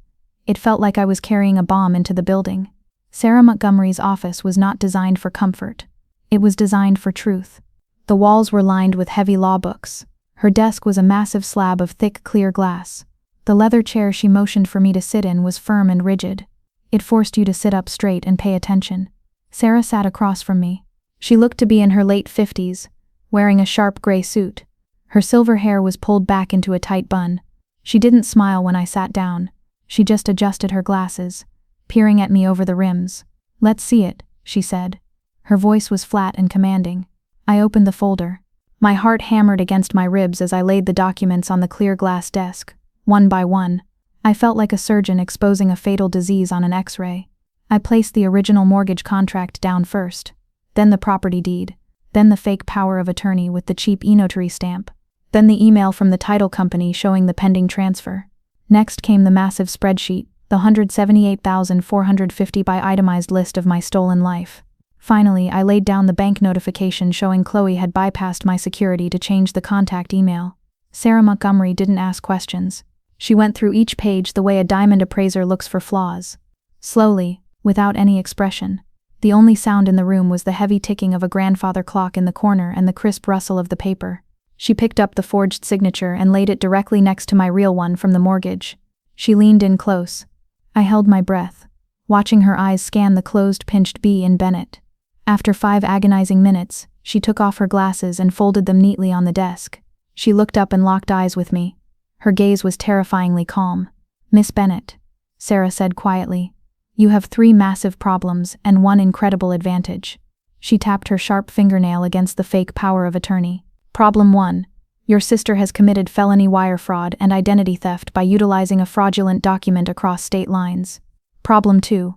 It felt like I was carrying a bomb into the building. Sarah Montgomery's office was not designed for comfort. It was designed for truth. The walls were lined with heavy law books. Her desk was a massive slab of thick, clear glass. The leather chair she motioned for me to sit in was firm and rigid. It forced you to sit up straight and pay attention. Sarah sat across from me. She looked to be in her late 50s, wearing a sharp gray suit. Her silver hair was pulled back into a tight bun. She didn't smile when I sat down. She just adjusted her glasses, peering at me over the rims. Let's see it, she said. Her voice was flat and commanding. I opened the folder. My heart hammered against my ribs as I laid the documents on the clear glass desk, one by one. I felt like a surgeon exposing a fatal disease on an X-ray. I placed the original mortgage contract down first, then the property deed, then the fake power of attorney with the cheap e-notary stamp, then the email from the title company showing the pending transfer. Next came the massive spreadsheet, the 178,450 by itemized list of my stolen life. Finally, I laid down the bank notification showing Chloe had bypassed my security to change the contact email. Sarah Montgomery didn't ask questions. She went through each page the way a diamond appraiser looks for flaws. Slowly, without any expression. The only sound in the room was the heavy ticking of a grandfather clock in the corner and the crisp rustle of the paper. She picked up the forged signature and laid it directly next to my real one from the mortgage. She leaned in close. I held my breath, watching her eyes scan the closed pinched B in Bennett. After 5 agonizing minutes, she took off her glasses and folded them neatly on the desk. She looked up and locked eyes with me. Her gaze was terrifyingly calm. Miss Bennett, Sarah said quietly, you have 3 massive problems and 1 incredible advantage. She tapped her sharp fingernail against the fake power of attorney. Problem 1. Your sister has committed felony wire fraud and identity theft by utilizing a fraudulent document across state lines. Problem 2.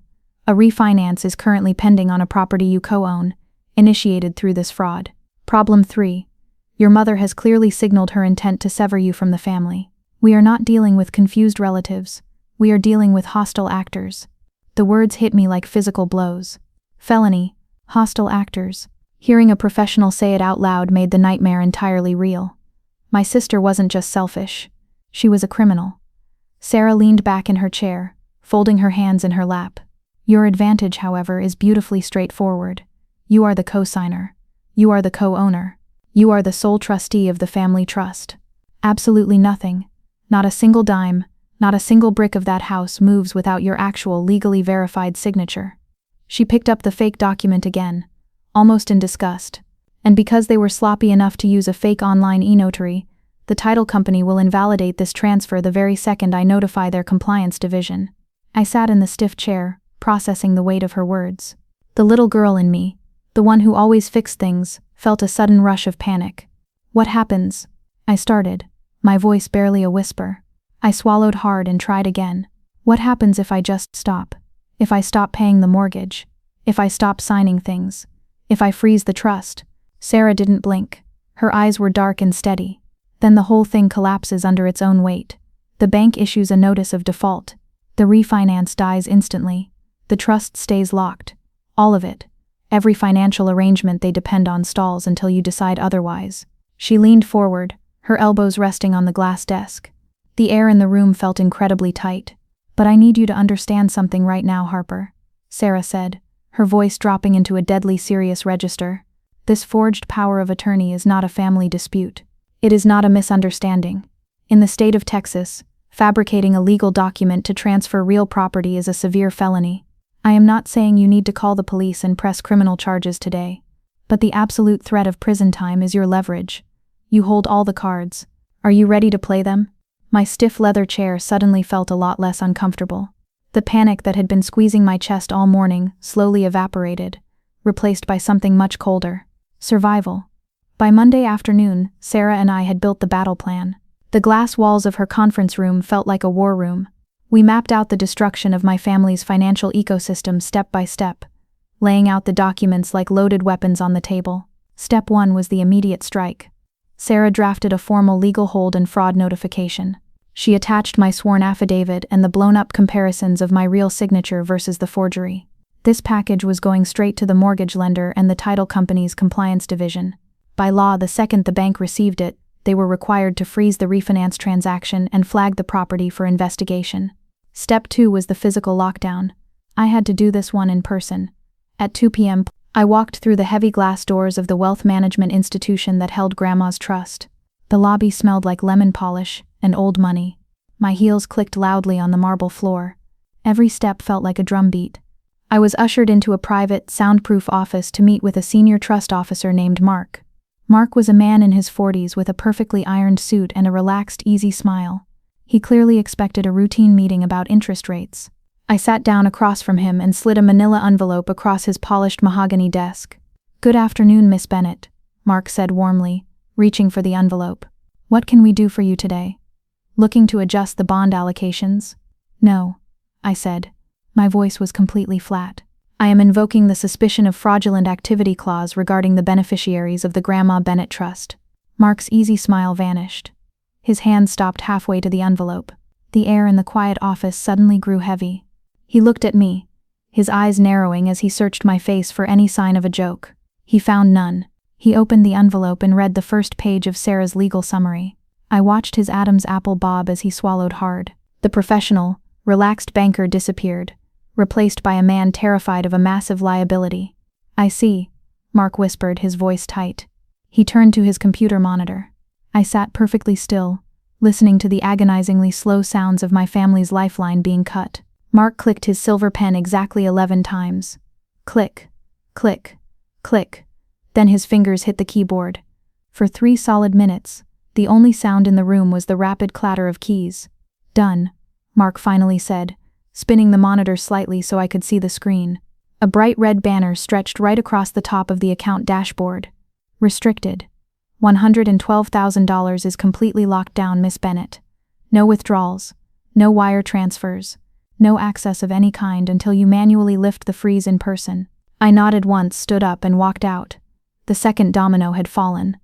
A refinance is currently pending on a property you co-own, initiated through this fraud. Problem 3. Your mother has clearly signaled her intent to sever you from the family. We are not dealing with confused relatives. We are dealing with hostile actors. The words hit me like physical blows. Felony, hostile actors. Hearing a professional say it out loud made the nightmare entirely real. My sister wasn't just selfish. She was a criminal. Sarah leaned back in her chair, folding her hands in her lap. Your advantage, however, is beautifully straightforward. You are the co-signer. You are the co-owner. You are the sole trustee of the family trust. Absolutely nothing, not a single dime, not a single brick of that house moves without your actual legally verified signature. She picked up the fake document again, almost in disgust. And because they were sloppy enough to use a fake online e-notary, the title company will invalidate this transfer the very second I notify their compliance division. I sat in the stiff chair, processing the weight of her words. The little girl in me, the one who always fixed things, felt a sudden rush of panic. What happens? I started, my voice barely a whisper. I swallowed hard and tried again. What happens if I just stop? If I stop paying the mortgage? If I stop signing things? If I freeze the trust? Sarah didn't blink. Her eyes were dark and steady. Then the whole thing collapses under its own weight. The bank issues a notice of default. The refinance dies instantly. The trust stays locked. All of it. Every financial arrangement they depend on stalls until you decide otherwise. She leaned forward, her elbows resting on the glass desk. The air in the room felt incredibly tight. "But I need you to understand something right now, Harper," Sarah said, her voice dropping into a deadly serious register. "This forged power of attorney is not a family dispute. It is not a misunderstanding. In the state of Texas, fabricating a legal document to transfer real property is a severe felony. I am not saying you need to call the police and press criminal charges today. But the absolute threat of prison time is your leverage. You hold all the cards. Are you ready to play them?" My stiff leather chair suddenly felt a lot less uncomfortable. The panic that had been squeezing my chest all morning slowly evaporated, replaced by something much colder. Survival. By Monday afternoon, Sarah and I had built the battle plan. The glass walls of her conference room felt like a war room. We mapped out the destruction of my family's financial ecosystem step by step, laying out the documents like loaded weapons on the table. Step 1 was the immediate strike. Sarah drafted a formal legal hold and fraud notification. She attached my sworn affidavit and the blown-up comparisons of my real signature versus the forgery. This package was going straight to the mortgage lender and the title company's compliance division. By law, the second the bank received it, they were required to freeze the refinance transaction and flag the property for investigation. Step 2 was the physical lockdown. I had to do this one in person. At 2 p.m., I walked through the heavy glass doors of the wealth management institution that held Grandma's trust. The lobby smelled like lemon polish and old money. My heels clicked loudly on the marble floor. Every step felt like a drumbeat. I was ushered into a private, soundproof office to meet with a senior trust officer named Mark. Mark was a man in his 40s with a perfectly ironed suit and a relaxed, easy smile. He clearly expected a routine meeting about interest rates. I sat down across from him and slid a manila envelope across his polished mahogany desk. "Good afternoon, Miss Bennett," Mark said warmly, reaching for the envelope. "What can we do for you today? Looking to adjust the bond allocations?" "No," I said. My voice was completely flat. "I am invoking the suspicion of fraudulent activity clause regarding the beneficiaries of the Grandma Bennett Trust." Mark's easy smile vanished. His hand stopped halfway to the envelope. The air in the quiet office suddenly grew heavy. He looked at me, his eyes narrowing as he searched my face for any sign of a joke. He found none. He opened the envelope and read the first page of Sarah's legal summary. I watched his Adam's apple bob as he swallowed hard. The professional, relaxed banker disappeared, replaced by a man terrified of a massive liability. "I see," Mark whispered, his voice tight. He turned to his computer monitor. I sat perfectly still, listening to the agonizingly slow sounds of my family's lifeline being cut. Mark clicked his silver pen exactly 11 times. Click, click, click. Then his fingers hit the keyboard. For 3 solid minutes, the only sound in the room was the rapid clatter of keys. "Done," Mark finally said, spinning the monitor slightly so I could see the screen. A bright red banner stretched right across the top of the account dashboard. "Restricted. $112,000 is completely locked down, Miss Bennett. No withdrawals, no wire transfers, no access of any kind until you manually lift the freeze in person." I nodded once, stood up, and walked out. The second domino had fallen.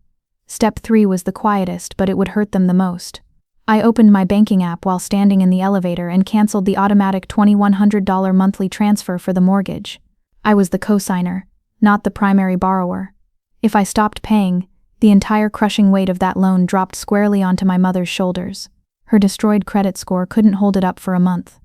Step 3 was the quietest, but it would hurt them the most. I opened my banking app while standing in the elevator and canceled the automatic $2,100 monthly transfer for the mortgage. I was the cosigner, not the primary borrower. If I stopped paying, the entire crushing weight of that loan dropped squarely onto my mother's shoulders. Her destroyed credit score couldn't hold it up for a month.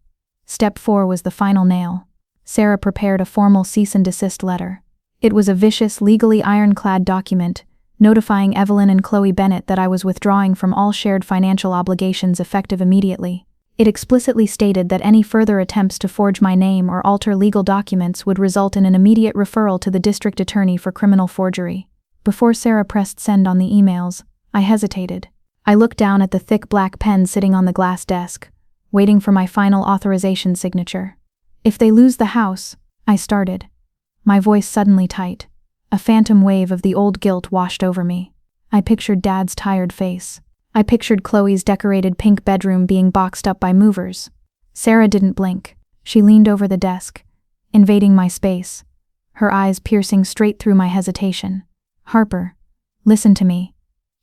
Step 4 was the final nail. Sarah prepared a formal cease and desist letter. It was a vicious, legally ironclad document, notifying Evelyn and Chloe Bennett that I was withdrawing from all shared financial obligations effective immediately. It explicitly stated that any further attempts to forge my name or alter legal documents would result in an immediate referral to the district attorney for criminal forgery. Before Sarah pressed send on the emails, I hesitated. I looked down at the thick black pen sitting on the glass desk, waiting for my final authorization signature. "If they lose the house," I started. My voice suddenly tight. A phantom wave of the old guilt washed over me. I pictured Dad's tired face. I pictured Chloe's decorated pink bedroom being boxed up by movers. Sarah didn't blink. She leaned over the desk, invading my space, her eyes piercing straight through my hesitation. "Harper, listen to me,"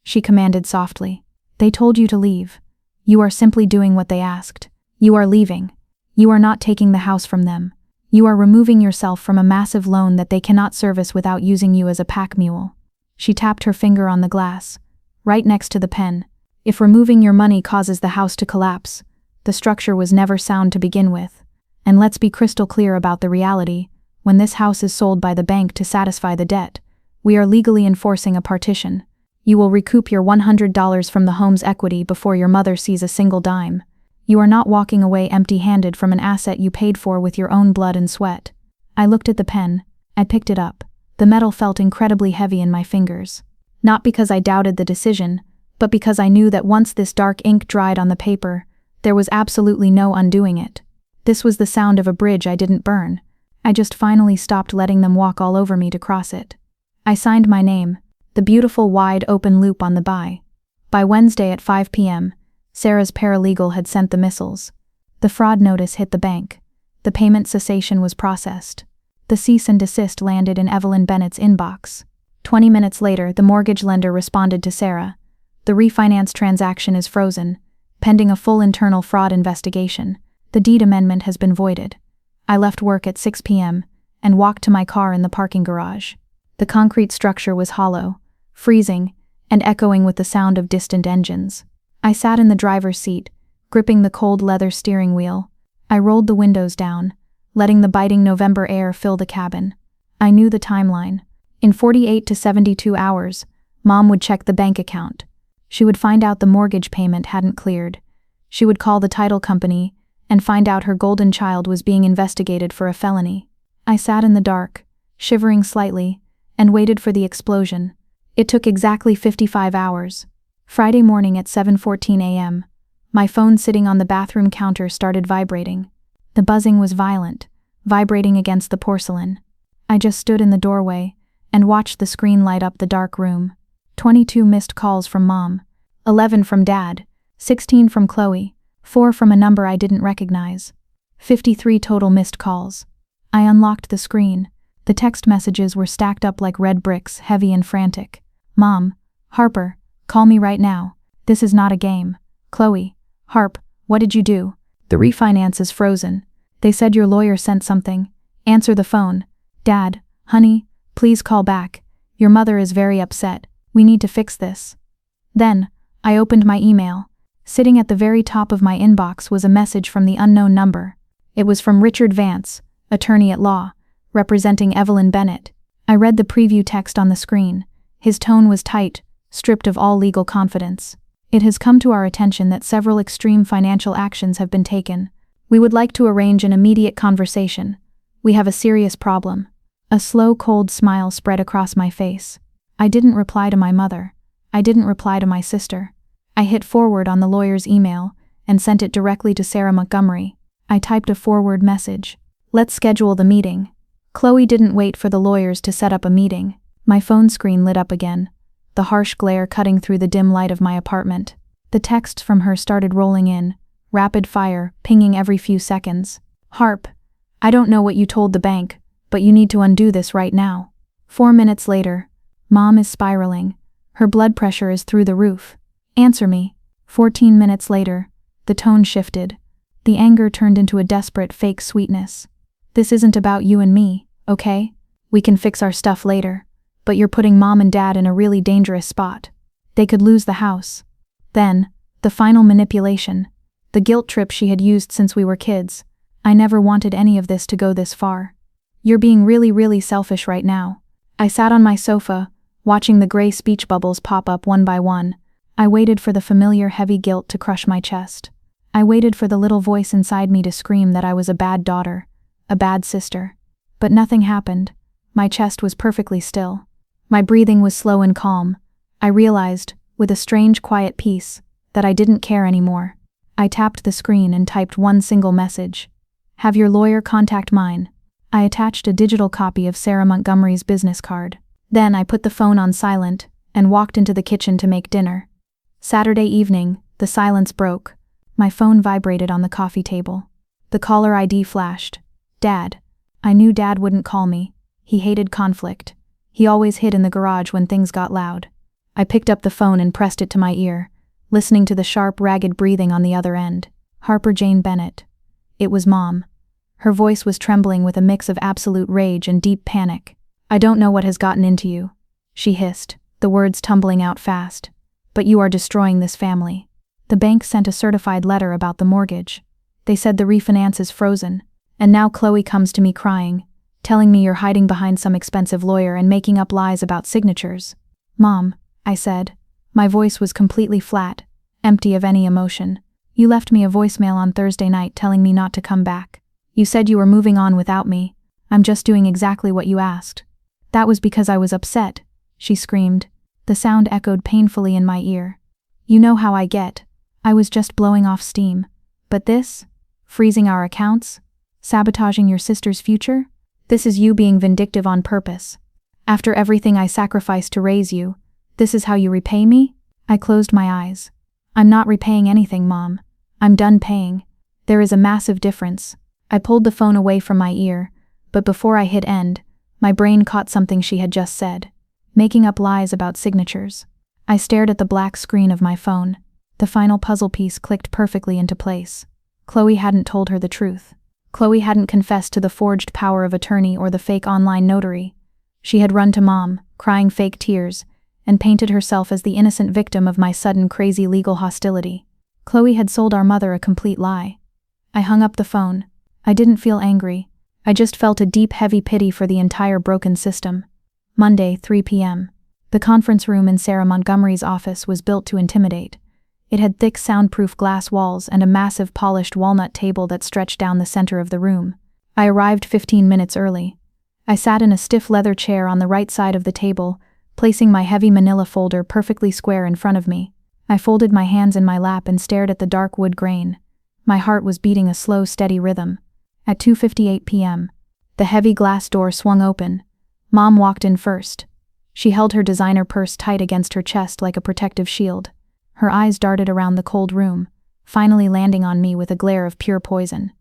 she commanded softly. "They told you to leave. You are simply doing what they asked. You are leaving. You are not taking the house from them. You are removing yourself from a massive loan that they cannot service without using you as a pack mule." She tapped her finger on the glass, right next to the pen. "If removing your money causes the house to collapse, the structure was never sound to begin with. And let's be crystal clear about the reality. When this house is sold by the bank to satisfy the debt, we are legally enforcing a partition. You will recoup your $100 from the home's equity before your mother sees a single dime. You are not walking away empty-handed from an asset you paid for with your own blood and sweat." I looked at the pen. I picked it up. The metal felt incredibly heavy in my fingers. Not because I doubted the decision, but because I knew that once this dark ink dried on the paper, there was absolutely no undoing it. This was the sound of a bridge I didn't burn. I just finally stopped letting them walk all over me to cross it. I signed my name, the beautiful wide open loop on the buy. By Wednesday at 5 p.m., Sarah's paralegal had sent the missiles. The fraud notice hit the bank. The payment cessation was processed. The cease and desist landed in Evelyn Bennett's inbox. 20 minutes later, the mortgage lender responded to Sarah. "The refinance transaction is frozen, pending a full internal fraud investigation. The deed amendment has been voided." I left work at 6 p.m. and walked to my car in the parking garage. The concrete structure was hollow, freezing, and echoing with the sound of distant engines. I sat in the driver's seat, gripping the cold leather steering wheel. I rolled the windows down, letting the biting November air fill the cabin. I knew the timeline. In 48 to 72 hours, Mom would check the bank account. She would find out the mortgage payment hadn't cleared. She would call the title company and find out her golden child was being investigated for a felony. I sat in the dark, shivering slightly, and waited for the explosion. It took exactly 55 hours. Friday morning at 7:14 a.m., my phone sitting on the bathroom counter started vibrating. The buzzing was violent, vibrating against the porcelain. I just stood in the doorway and watched the screen light up the dark room. 22 missed calls from Mom, 11 from Dad, 16 from Chloe, 4 from a number I didn't recognize. 53 total missed calls. I unlocked the screen. The text messages were stacked up like red bricks, heavy and frantic. "Mom, Harper, call me right now. This is not a game. Chloe, Harp, what did you do? The refinance is frozen. They said your lawyer sent something. Answer the phone. Dad, honey, please call back. Your mother is very upset. We need to fix this." Then, I opened my email. Sitting at the very top of my inbox was a message from the unknown number. It was from Richard Vance, attorney at law, representing Evelyn Bennett. I read the preview text on the screen. His tone was tight, stripped of all legal confidence. "It has come to our attention that several extreme financial actions have been taken. We would like to arrange an immediate conversation. We have a serious problem." A slow, cold smile spread across my face. I didn't reply to my mother. I didn't reply to my sister. I hit forward on the lawyer's email and sent it directly to Sarah Montgomery. I typed a forward message. "Let's schedule the meeting." Chloe didn't wait for the lawyers to set up a meeting. My phone screen lit up again, the harsh glare cutting through the dim light of my apartment. The texts from her started rolling in, rapid fire, pinging every few seconds. "Harp, I don't know what you told the bank, but you need to undo this right now." 4 minutes later, "Mom is spiraling. Her blood pressure is through the roof. Answer me." 14 minutes later, the tone shifted. The anger turned into a desperate fake sweetness. "This isn't about you and me, okay? We can fix our stuff later. But you're putting Mom and Dad in a really dangerous spot. They could lose the house." Then, the final manipulation. The guilt trip she had used since we were kids. "I never wanted any of this to go this far. You're being really, really selfish right now." I sat on my sofa, watching the gray speech bubbles pop up one by one. I waited for the familiar heavy guilt to crush my chest. I waited for the little voice inside me to scream that I was a bad daughter, a bad sister. But nothing happened. My chest was perfectly still. My breathing was slow and calm. I realized, with a strange quiet peace, that I didn't care anymore. I tapped the screen and typed one single message. "Have your lawyer contact mine." I attached a digital copy of Sarah Montgomery's business card. Then I put the phone on silent and walked into the kitchen to make dinner. Saturday evening, the silence broke. My phone vibrated on the coffee table. The caller ID flashed. Dad. I knew Dad wouldn't call me. He hated conflict. He always hid in the garage when things got loud. I picked up the phone and pressed it to my ear, listening to the sharp, ragged breathing on the other end. Harper Jane Bennett. It was Mom. Her voice was trembling with a mix of absolute rage and deep panic. "I don't know what has gotten into you," she hissed, the words tumbling out fast. "But you are destroying this family. The bank sent a certified letter about the mortgage. They said the refinance is frozen, and now Chloe comes to me crying, telling me you're hiding behind some expensive lawyer and making up lies about signatures." "Mom," I said. My voice was completely flat, empty of any emotion. "You left me a voicemail on Thursday night telling me not to come back. You said you were moving on without me. I'm just doing exactly what you asked." "That was because I was upset," she screamed. The sound echoed painfully in my ear. "You know how I get. I was just blowing off steam. But this? Freezing our accounts? Sabotaging your sister's future? This is you being vindictive on purpose. After everything I sacrificed to raise you, this is how you repay me?" I closed my eyes. "I'm not repaying anything, Mom. I'm done paying. There is a massive difference." I pulled the phone away from my ear, but before I hit end, my brain caught something she had just said. Making up lies about signatures. I stared at the black screen of my phone. The final puzzle piece clicked perfectly into place. Chloe hadn't told her the truth. Chloe hadn't confessed to the forged power of attorney or the fake online notary. She had run to Mom, crying fake tears, and painted herself as the innocent victim of my sudden crazy legal hostility. Chloe had sold our mother a complete lie. I hung up the phone. I didn't feel angry. I just felt a deep, heavy pity for the entire broken system. Monday, 3 p.m. The conference room in Sarah Montgomery's office was built to intimidate. It had thick, soundproof glass walls and a massive polished walnut table that stretched down the center of the room. I arrived 15 minutes early. I sat in a stiff leather chair on the right side of the table, placing my heavy manila folder perfectly square in front of me. I folded my hands in my lap and stared at the dark wood grain. My heart was beating a slow, steady rhythm. At 2:58 p.m., the heavy glass door swung open. Mom walked in first. She held her designer purse tight against her chest like a protective shield. Her eyes darted around the cold room, finally landing on me with a glare of pure poison.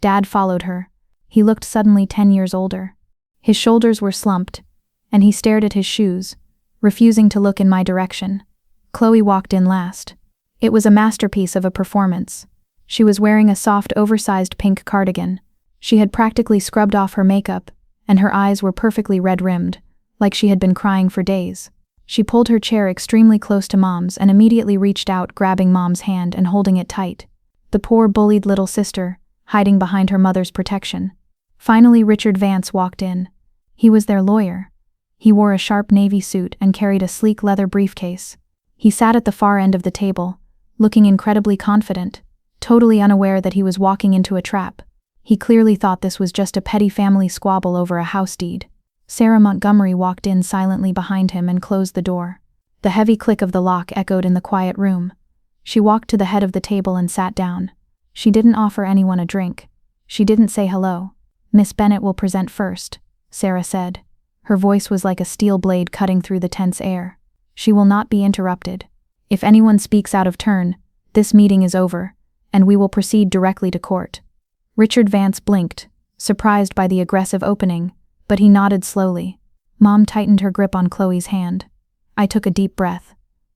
Dad followed her. He looked suddenly 10 years older. His shoulders were slumped, and he stared at his shoes, refusing to look in my direction. Chloe walked in last. It was a masterpiece of a performance. She was wearing a soft, oversized pink cardigan. She had practically scrubbed off her makeup, and her eyes were perfectly red-rimmed, like she had been crying for days. She pulled her chair extremely close to Mom's and immediately reached out, grabbing Mom's hand and holding it tight. The poor, bullied little sister, hiding behind her mother's protection. Finally, Richard Vance walked in. He was their lawyer. He wore a sharp navy suit and carried a sleek leather briefcase. He sat at the far end of the table, looking incredibly confident, totally unaware that he was walking into a trap. He clearly thought this was just a petty family squabble over a house deed. Sarah Montgomery walked in silently behind him and closed the door. The heavy click of the lock echoed in the quiet room. She walked to the head of the table and sat down. She didn't offer anyone a drink. She didn't say hello. "Miss Bennett will present first," Sarah said. Her voice was like a steel blade cutting through the tense air. "She will not be interrupted. If anyone speaks out of turn, this meeting is over, and we will proceed directly to court." Richard Vance blinked, surprised by the aggressive opening, but he nodded slowly. Mom tightened her grip on Chloe's hand. I took a deep breath.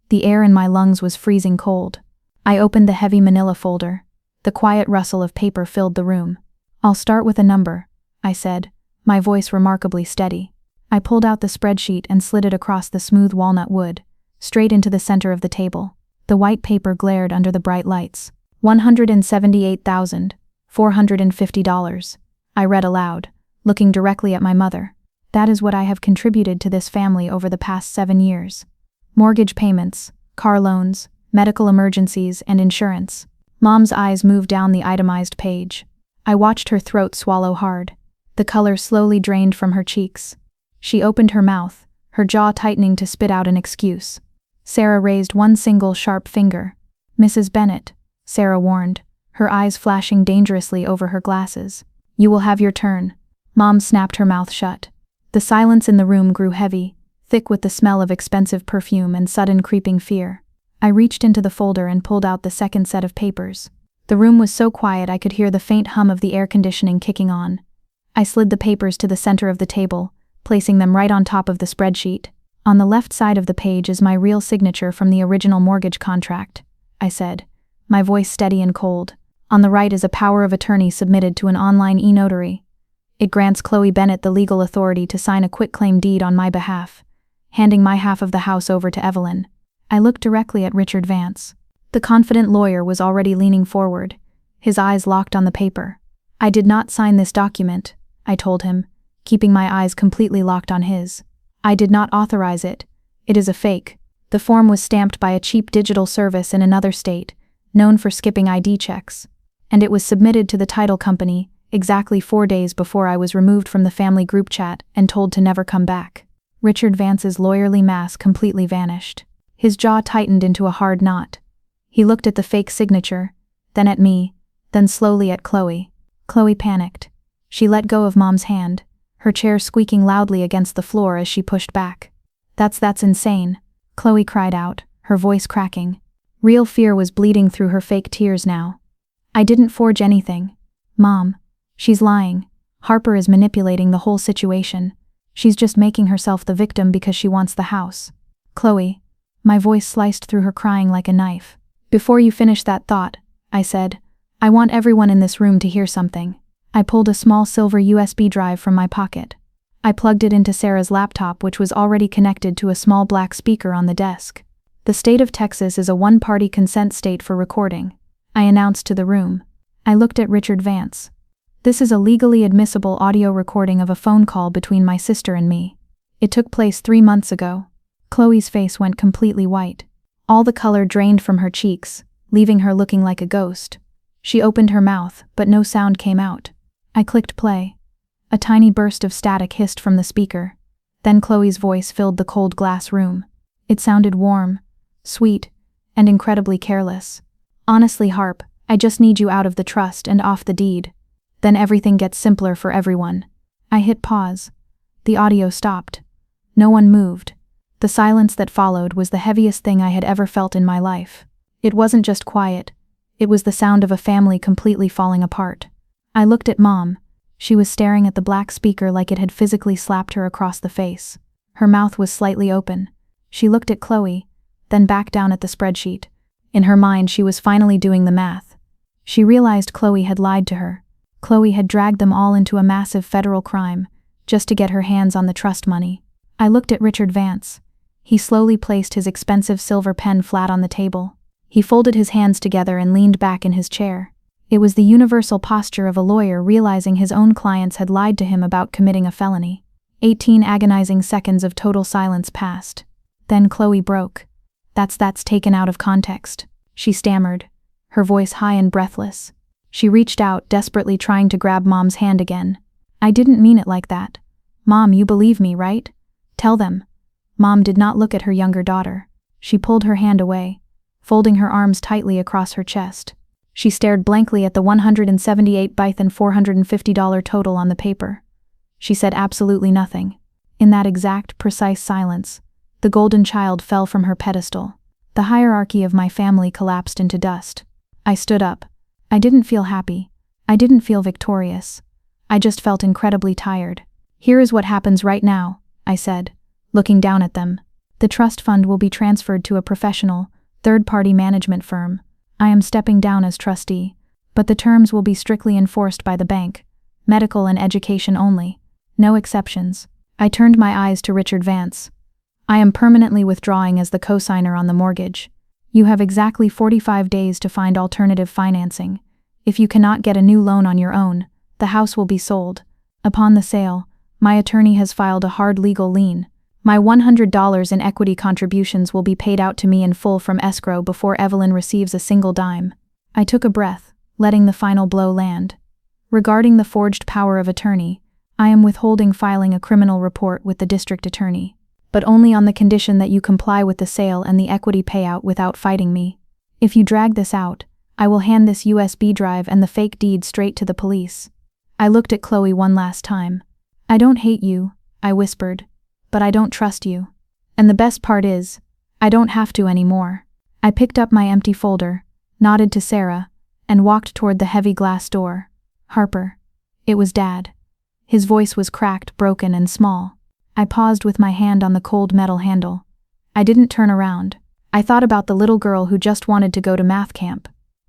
The air in my lungs was freezing cold. I opened the heavy manila folder. The quiet rustle of paper filled the room. "I'll start with a number," I said, my voice remarkably steady. I pulled out the spreadsheet and slid it across the smooth walnut wood, straight into the center of the table. The white paper glared under the bright lights. $178,450, I read aloud, looking directly at my mother. "That is what I have contributed to this family over the past 7 years. Mortgage payments, car loans, medical emergencies, and insurance." Mom's eyes moved down the itemized page. I watched her throat swallow hard. The color slowly drained from her cheeks. She opened her mouth, her jaw tightening to spit out an excuse. Sarah raised one single sharp finger. "Mrs. Bennett," Sarah warned, her eyes flashing dangerously over her glasses. "You will have your turn." Mom snapped her mouth shut. The silence in the room grew heavy, thick with the smell of expensive perfume and sudden creeping fear. I reached into the folder and pulled out the second set of papers. The room was so quiet I could hear the faint hum of the air conditioning kicking on. I slid the papers to the center of the table, placing them right on top of the spreadsheet. On the left side of the page is my real signature from the original mortgage contract. I said, my voice steady and cold. On the right is a power of attorney submitted to an online e-notary. It grants Chloe Bennett the legal authority to sign a quitclaim deed on my behalf, handing my half of the house over to Evelyn. I looked directly at Richard Vance. The confident lawyer was already leaning forward, his eyes locked on the paper. I did not sign this document, I told him, keeping my eyes completely locked on his. I did not authorize it. It is a fake. The form was stamped by a cheap digital service in another state, known for skipping ID checks, and it was submitted to the title company exactly 4 days before I was removed from the family group chat and told to never come back. Richard Vance's lawyerly mask completely vanished. His jaw tightened into a hard knot. He looked at the fake signature, then at me, then slowly at Chloe. Chloe panicked. She let go of Mom's hand, her chair squeaking loudly against the floor as she pushed back. That's insane," Chloe cried out, her voice cracking. Real fear was bleeding through her fake tears now. "I didn't forge anything. Mom. She's lying. Harper is manipulating the whole situation. She's just making herself the victim because she wants the house." "Chloe." My voice sliced through her crying like a knife. "Before you finish that thought," I said, "I want everyone in this room to hear something." I pulled a small silver USB drive from my pocket. I plugged it into Sarah's laptop, which was already connected to a small black speaker on the desk. "The state of Texas is a one-party consent state for recording," I announced to the room. I looked at Richard Vance. "This is a legally admissible audio recording of a phone call between my sister and me. It took place 3 months ago." Chloe's face went completely white. All the color drained from her cheeks, leaving her looking like a ghost. She opened her mouth, but no sound came out. I clicked play. A tiny burst of static hissed from the speaker. Then Chloe's voice filled the cold glass room. It sounded warm, sweet, and incredibly careless. "Honestly, Harp, I just need you out of the trust and off the deed. Then everything gets simpler for everyone." I hit pause. The audio stopped. No one moved. The silence that followed was the heaviest thing I had ever felt in my life. It wasn't just quiet. It was the sound of a family completely falling apart. I looked at Mom. She was staring at the black speaker like it had physically slapped her across the face. Her mouth was slightly open. She looked at Chloe, then back down at the spreadsheet. In her mind, she was finally doing the math. She realized Chloe had lied to her. Chloe had dragged them all into a massive federal crime, just to get her hands on the trust money. I looked at Richard Vance. He slowly placed his expensive silver pen flat on the table. He folded his hands together and leaned back in his chair. It was the universal posture of a lawyer realizing his own clients had lied to him about committing a felony. 18 agonizing seconds of total silence passed. Then Chloe broke. That's taken out of context," she stammered, her voice high and breathless. She reached out, desperately trying to grab Mom's hand again. "I didn't mean it like that. Mom, you believe me, right? Tell them." Mom did not look at her younger daughter. She pulled her hand away, folding her arms tightly across her chest. She stared blankly at the $178,450 total on the paper. She said absolutely nothing. In that exact, precise silence, the golden child fell from her pedestal. The hierarchy of my family collapsed into dust. I stood up. I didn't feel happy. I didn't feel victorious. I just felt incredibly tired. "Here is what happens right now," I said, looking down at them. "The trust fund will be transferred to a professional, third-party management firm. I am stepping down as trustee, but the terms will be strictly enforced by the bank, medical and education only, no exceptions." I turned my eyes to Richard Vance. "I am permanently withdrawing as the co-signer on the mortgage. You have exactly 45 days to find alternative financing. If you cannot get a new loan on your own, the house will be sold. Upon the sale, my attorney has filed a hard legal lien. My $100 in equity contributions will be paid out to me in full from escrow before Evelyn receives a single dime." I took a breath, letting the final blow land. "Regarding the forged power of attorney, I am withholding filing a criminal report with the district attorney, but only on the condition that you comply with the sale and the equity payout without fighting me. If you drag this out, I will hand this USB drive and the fake deed straight to the police." I looked at Chloe one last time. "I don't hate you," I whispered, "but I don't trust you. And the best part is, I don't have to anymore." I picked up my empty folder, nodded to Sarah, and walked toward the heavy glass door. "Harper." It was Dad. His voice was cracked, broken, and small. I paused with my hand on the cold metal handle. I didn't turn around. I thought about the little girl who just wanted to go to math camp.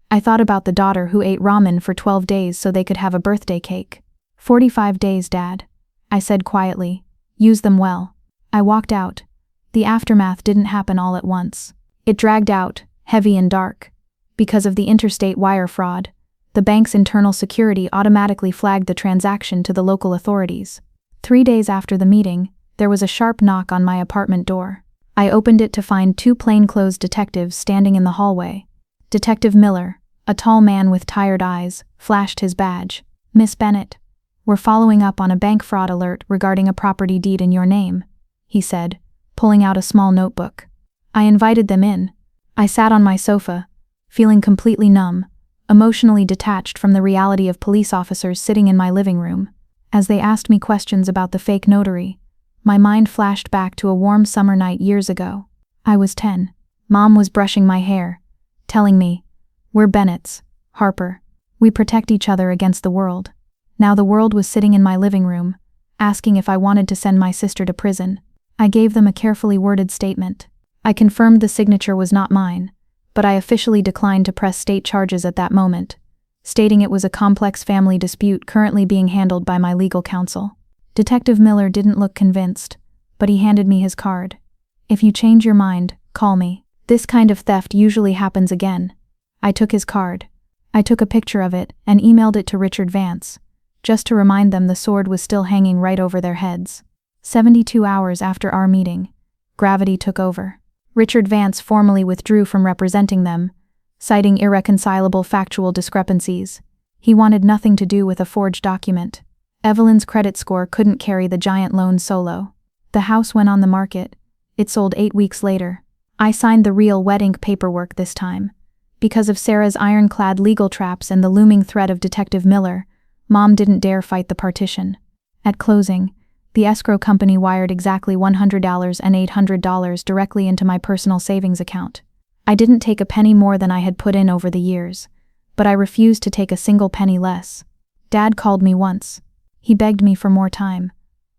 I thought about the daughter who ate ramen for 12 days so they could have a birthday cake. 45 days, Dad, I said quietly. Use them well. I walked out. The aftermath didn't happen all at once. It dragged out, heavy and dark. Because of the interstate wire fraud, the bank's internal security automatically flagged the transaction to the local authorities. 3 days after the meeting, there was a sharp knock on my apartment door. I opened it to find 2 plainclothes detectives standing in the hallway. Detective Miller, a tall man with tired eyes, flashed his badge. Miss Bennett, we're following up on a bank fraud alert regarding a property deed in your name, he said, pulling out a small notebook. I invited them in. I sat on my sofa, feeling completely numb, emotionally detached from the reality of police officers sitting in my living room. As they asked me questions about the fake notary, my mind flashed back to a warm summer night years ago. I was 10. Mom was brushing my hair, telling me, "We're Bennetts, Harper. We protect each other against the world." Now the world was sitting in my living room, asking if I wanted to send my sister to prison. I gave them a carefully worded statement. I confirmed the signature was not mine, but I officially declined to press state charges at that moment, stating it was a complex family dispute currently being handled by my legal counsel. Detective Miller didn't look convinced, but he handed me his card. "If you change your mind, call me. This kind of theft usually happens again." I took his card. I took a picture of it and emailed it to Richard Vance, just to remind them the sword was still hanging right over their heads. 72 hours after our meeting, gravity took over. Richard Vance formally withdrew from representing them, citing irreconcilable factual discrepancies. He wanted nothing to do with a forged document. Evelyn's credit score couldn't carry the giant loan solo. The house went on the market. It sold 8 weeks later. I signed the real wet ink paperwork this time. Because of Sarah's ironclad legal traps and the looming threat of Detective Miller, Mom didn't dare fight the partition. At closing, the escrow company wired exactly $100 and $800 directly into my personal savings account. I didn't take a penny more than I had put in over the years, but I refused to take a single penny less. Dad called me once. He begged me for more time,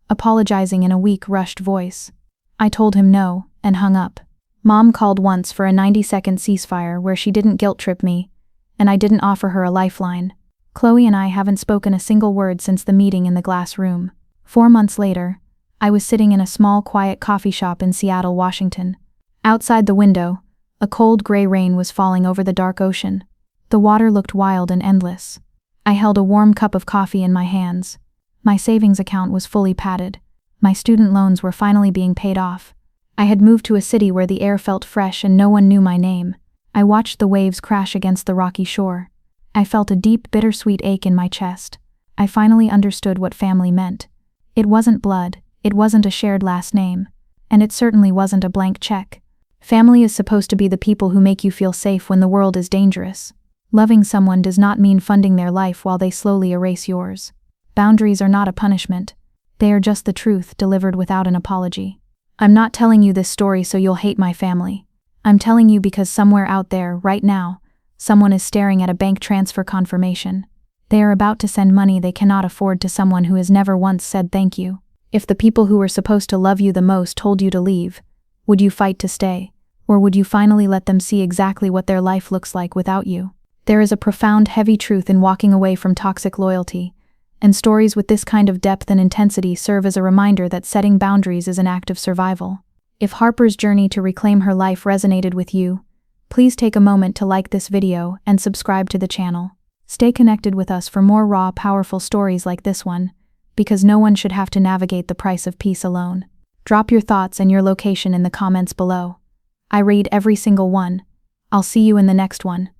apologizing in a weak, rushed voice. I told him no, and hung up. Mom called once for a 90-second ceasefire where she didn't guilt-trip me, and I didn't offer her a lifeline. Chloe and I haven't spoken a single word since the meeting in the glass room. 4 months later, I was sitting in a small, quiet coffee shop in Seattle, Washington. Outside the window, a cold gray rain was falling over the dark ocean. The water looked wild and endless. I held a warm cup of coffee in my hands. My savings account was fully padded. My student loans were finally being paid off. I had moved to a city where the air felt fresh and no one knew my name. I watched the waves crash against the rocky shore. I felt a deep, bittersweet ache in my chest. I finally understood what family meant. It wasn't blood, it wasn't a shared last name, and it certainly wasn't a blank check. Family is supposed to be the people who make you feel safe when the world is dangerous. Loving someone does not mean funding their life while they slowly erase yours. Boundaries are not a punishment. They are just the truth delivered without an apology. I'm not telling you this story so you'll hate my family. I'm telling you because somewhere out there, right now, someone is staring at a bank transfer confirmation. They are about to send money they cannot afford to someone who has never once said thank you. If the people who were supposed to love you the most told you to leave, would you fight to stay? Or would you finally let them see exactly what their life looks like without you? There is a profound, heavy truth in walking away from toxic loyalty, and stories with this kind of depth and intensity serve as a reminder that setting boundaries is an act of survival. If Harper's journey to reclaim her life resonated with you, please take a moment to like this video and subscribe to the channel. Stay connected with us for more raw, powerful stories like this one, because no one should have to navigate the price of peace alone. Drop your thoughts and your location in the comments below. I read every single one. I'll see you in the next one.